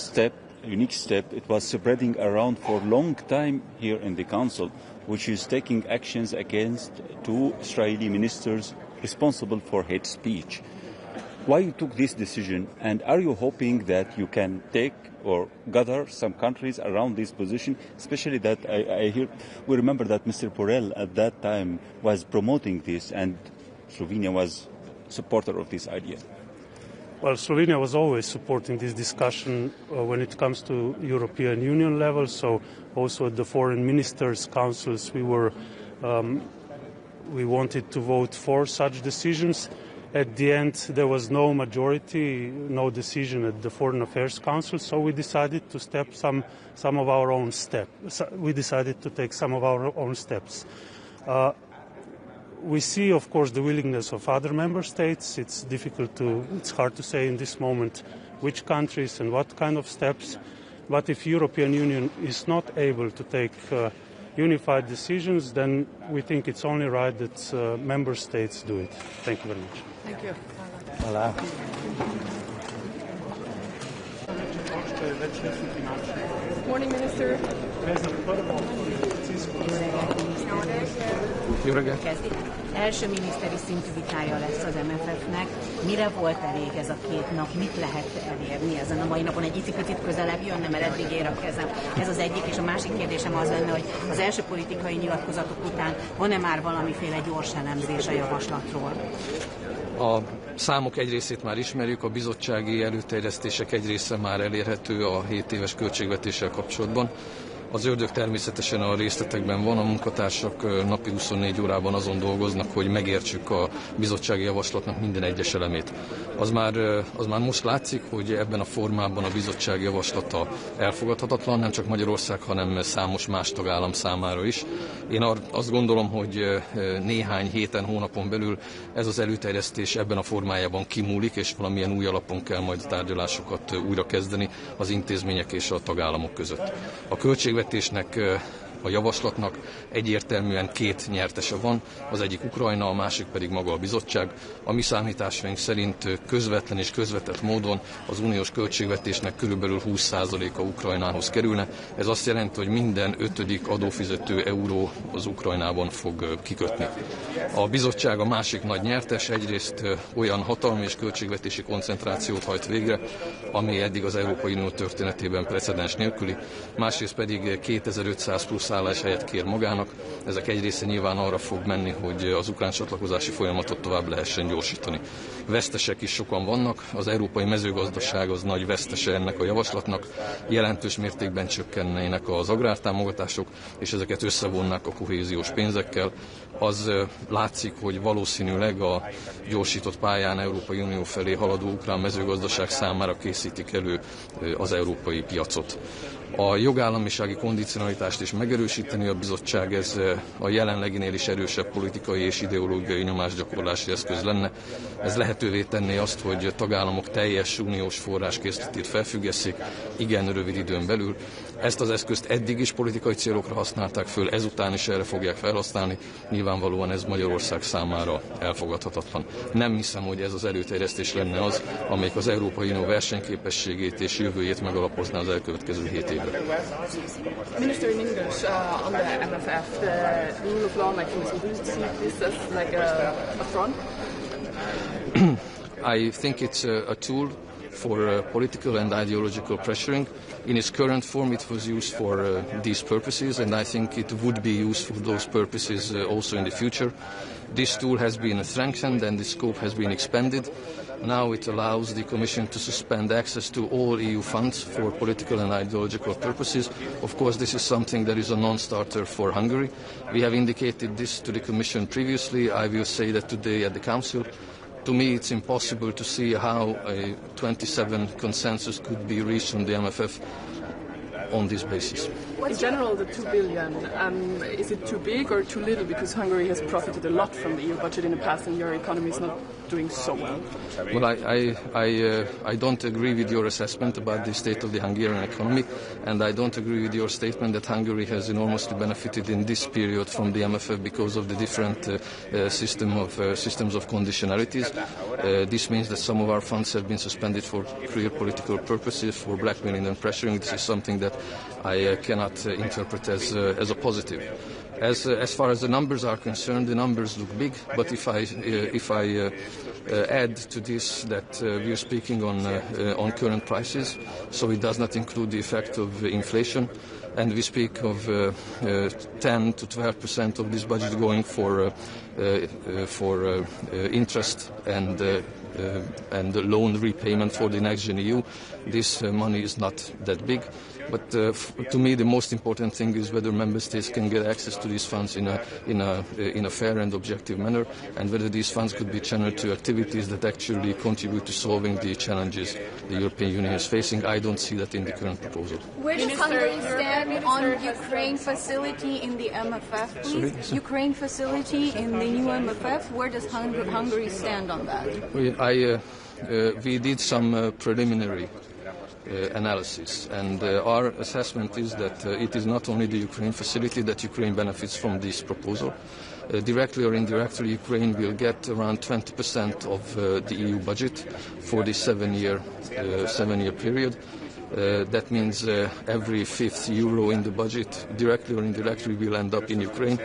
Speaker 6: unique step. It was spreading around for a long time here in the Council, which is taking actions against two Israeli ministers responsible for hate speech. Why you took this decision, and are you hoping that you can take or gather some countries around this position, especially that we remember that Mr. Borrell at that time was promoting this and Slovenia was a supporter of this idea?
Speaker 3: Well, Slovenia was always supporting this discussion when it comes to European Union level, so also at the foreign ministers' councils we wanted to vote for such decisions. At the end, there was no majority, no decision at the Foreign Affairs Council, so we decided to take some of our own steps. We see, of course, the willingness of other member states. It's hard to say in this moment which countries and what kind of steps. But if European Union is not able to take unified decisions, then we think it's only right that member states do it. Thank you very much.
Speaker 15: Thank you.
Speaker 22: Hvala.
Speaker 15: Morning, Minister.
Speaker 2: Jó reggelt! Első miniszteri szintű vitája lesz az MFF-nek. Mire volt elég ez a 2 nap? Mit lehet elérni ezen a mai napon? Egy icipicit közelebb jönne, mert eddig ér a kezem. Ez az egyik, és a másik kérdésem az lenne, hogy az első politikai nyilatkozatok után van-e már valamiféle gyors elemzés a javaslatról?
Speaker 9: A számok egy részét már ismerjük, a bizottsági előterjesztések egy része már elérhető a 7 éves költségvetéssel kapcsolatban. Az ördög természetesen a részletekben van, a munkatársak napi 24 órában azon dolgoznak, hogy megértsük a bizottsági javaslatnak minden egyes elemét. Az már most látszik, hogy ebben a formában a bizottság javaslata elfogadhatatlan, nem csak Magyarország, hanem számos más tagállam számára is. Én azt gondolom, hogy néhány héten, hónapon belül ez az előterjesztés ebben a formájában kimúlik, és valamilyen új alapon kell majd a tárgyalásokat újra kezdeni az intézmények és a tagállamok között. A költségvetésnek, a javaslatnak egyértelműen 2 nyertese van, az egyik Ukrajna, a másik pedig maga a bizottság. A mi számításaink szerint közvetlen és közvetett módon az uniós költségvetésnek körülbelül 20%-a Ukrajnához kerülne. Ez azt jelenti, hogy minden 5. adófizető euró az Ukrajnában fog kikötni. A bizottság a másik nagy nyertes, egyrészt olyan hatalmi és költségvetési koncentrációt hajt végre, ami eddig az Európai Unió történetében precedens nélküli, másrészt pedig 2500 plusz álláshelyet kér magának. Ezek egy része nyilván arra fog menni, hogy az ukrán csatlakozási folyamatot tovább lehessen gyorsítani. Vesztesek is sokan vannak, az európai mezőgazdaság az nagy vesztese ennek a javaslatnak, jelentős mértékben csökkennének az agrártámogatások, és ezeket összevonnák a kohéziós pénzekkel. Az látszik, hogy valószínűleg a gyorsított pályán Európai Unió felé haladó ukrán mezőgazdaság számára készítik elő az európai piacot. A jogállamisági kondicionalitást is megerősíteni a bizottság, ez a jelenleginél is erősebb politikai és ideológiai nyomásgyakorlási eszköz lenne. Ez lehetővé tenné azt, hogy tagállamok teljes uniós forráskészletét felfüggesszék igen rövid időn belül. Ezt az eszközt eddig is politikai célokra használták föl, ezután is erre fogják felhasználni. Nyilvánvalóan ez Magyarország számára elfogadhatatlan. Nem hiszem, hogy ez az előterjesztés lenne az, amelyik az Európai Unió versenyképességét és jövőjét megalapozná az elkövetkező 7 évre.
Speaker 15: Minister, in English, on the MFF, the rule of law mechanism, do you see this as like a front?
Speaker 9: I think it's a tool for political and ideological pressuring. In its current form, it was used for these purposes, and I think it would be used for those purposes also in the future. This tool has been strengthened and the scope has been expanded. Now it allows the Commission to suspend access to all EU funds for political and ideological purposes. Of course, this is something that is a non-starter for Hungary. We have indicated this to the Commission previously. I will say that today at the Council. To me, it's impossible to see how a 27 consensus could be reached on the MFF on this basis.
Speaker 15: In general, the 2 billion, is it too big or too little? Because Hungary has profited a lot from the EU budget in the past and your economy is not doing so well.
Speaker 9: Well, I don't agree with your assessment about the state of the Hungarian economy, and I don't agree with your statement that Hungary has enormously benefited in this period from the MFF because of the different systems of conditionalities. This means that some of our funds have been suspended for clear political purposes, for blackmailing and pressuring. This is something that I cannot interpret as a positive. As far as the numbers are concerned, the numbers look big, but if I add to this that we are speaking on current prices, so it does not include the effect of inflation, and we speak of 10 to 12% of this budget going for interest and loan repayment for the next gen EU. This money is not that big. But to me, the most important thing is whether member states can get access to these funds in a fair and objective manner, and whether these funds could be channeled to activities that actually contribute to solving the challenges the European Union is facing. I don't see that in the current proposal.
Speaker 8: Where does Hungary stand on Ukraine facility in the MFF, please?
Speaker 9: Sorry?
Speaker 8: Ukraine facility in the new MFF, where does Hungary stand on that?
Speaker 9: We did some preliminary analysis, and our assessment is that it is not only the Ukraine facility that Ukraine benefits from this proposal. Directly or indirectly, Ukraine will get around 20% of the EU budget for the seven-year period. That means every fifth euro in the budget, directly or indirectly, will end up in Ukraine.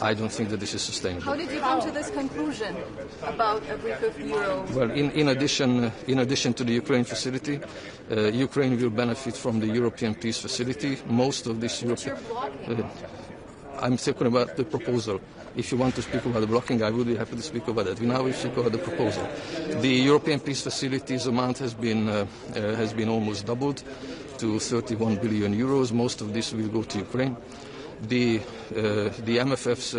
Speaker 9: I don't think that this is sustainable.
Speaker 8: How did you come to this conclusion about every fifth euro?
Speaker 9: Well, in addition to the Ukraine facility, Ukraine will benefit from the European Peace Facility. Most of this European... I'm talking about the proposal. If you want to speak about the blocking, I would be happy to speak about that. Now we speak about the proposal. The European Peace Facility's amount has been almost doubled to 31 billion euros. Most of this will go to Ukraine. The MFF's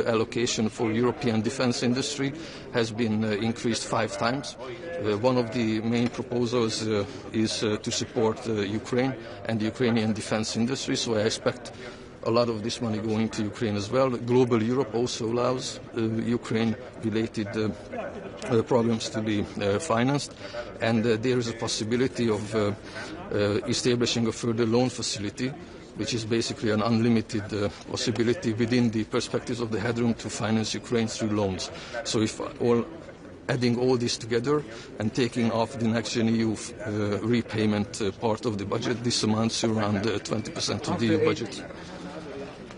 Speaker 9: allocation for European defence industry has been increased 5 times. One of the main proposals is to support Ukraine and the Ukrainian defence industry, so I expect a lot of this money going to Ukraine as well. Global Europe also allows Ukraine-related programs to be financed, and there is a possibility of establishing a further loan facility, which is basically an unlimited possibility within the perspectives of the headroom to finance Ukraine through loans. So if adding all this together and taking off the next gen EU repayment part of the budget, this amounts to around 20% of the EU budget.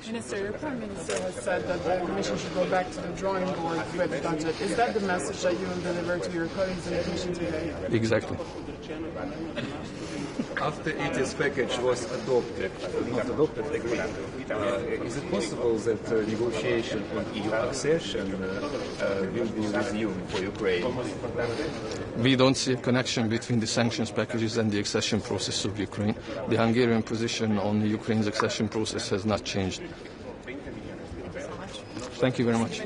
Speaker 5: Minister, your Prime Minister has said that the Commission should go back to the drawing board with the budget. Is that the message that you will deliver to your colleagues in the Commission today?
Speaker 9: Exactly.
Speaker 10: After ETS package was adopted, agreed, is it possible that negotiation on EU accession will be resumed for Ukraine?
Speaker 9: We don't see a connection between the sanctions packages and the accession process of Ukraine. The Hungarian position on Ukraine's accession process has not changed. Thank you very much.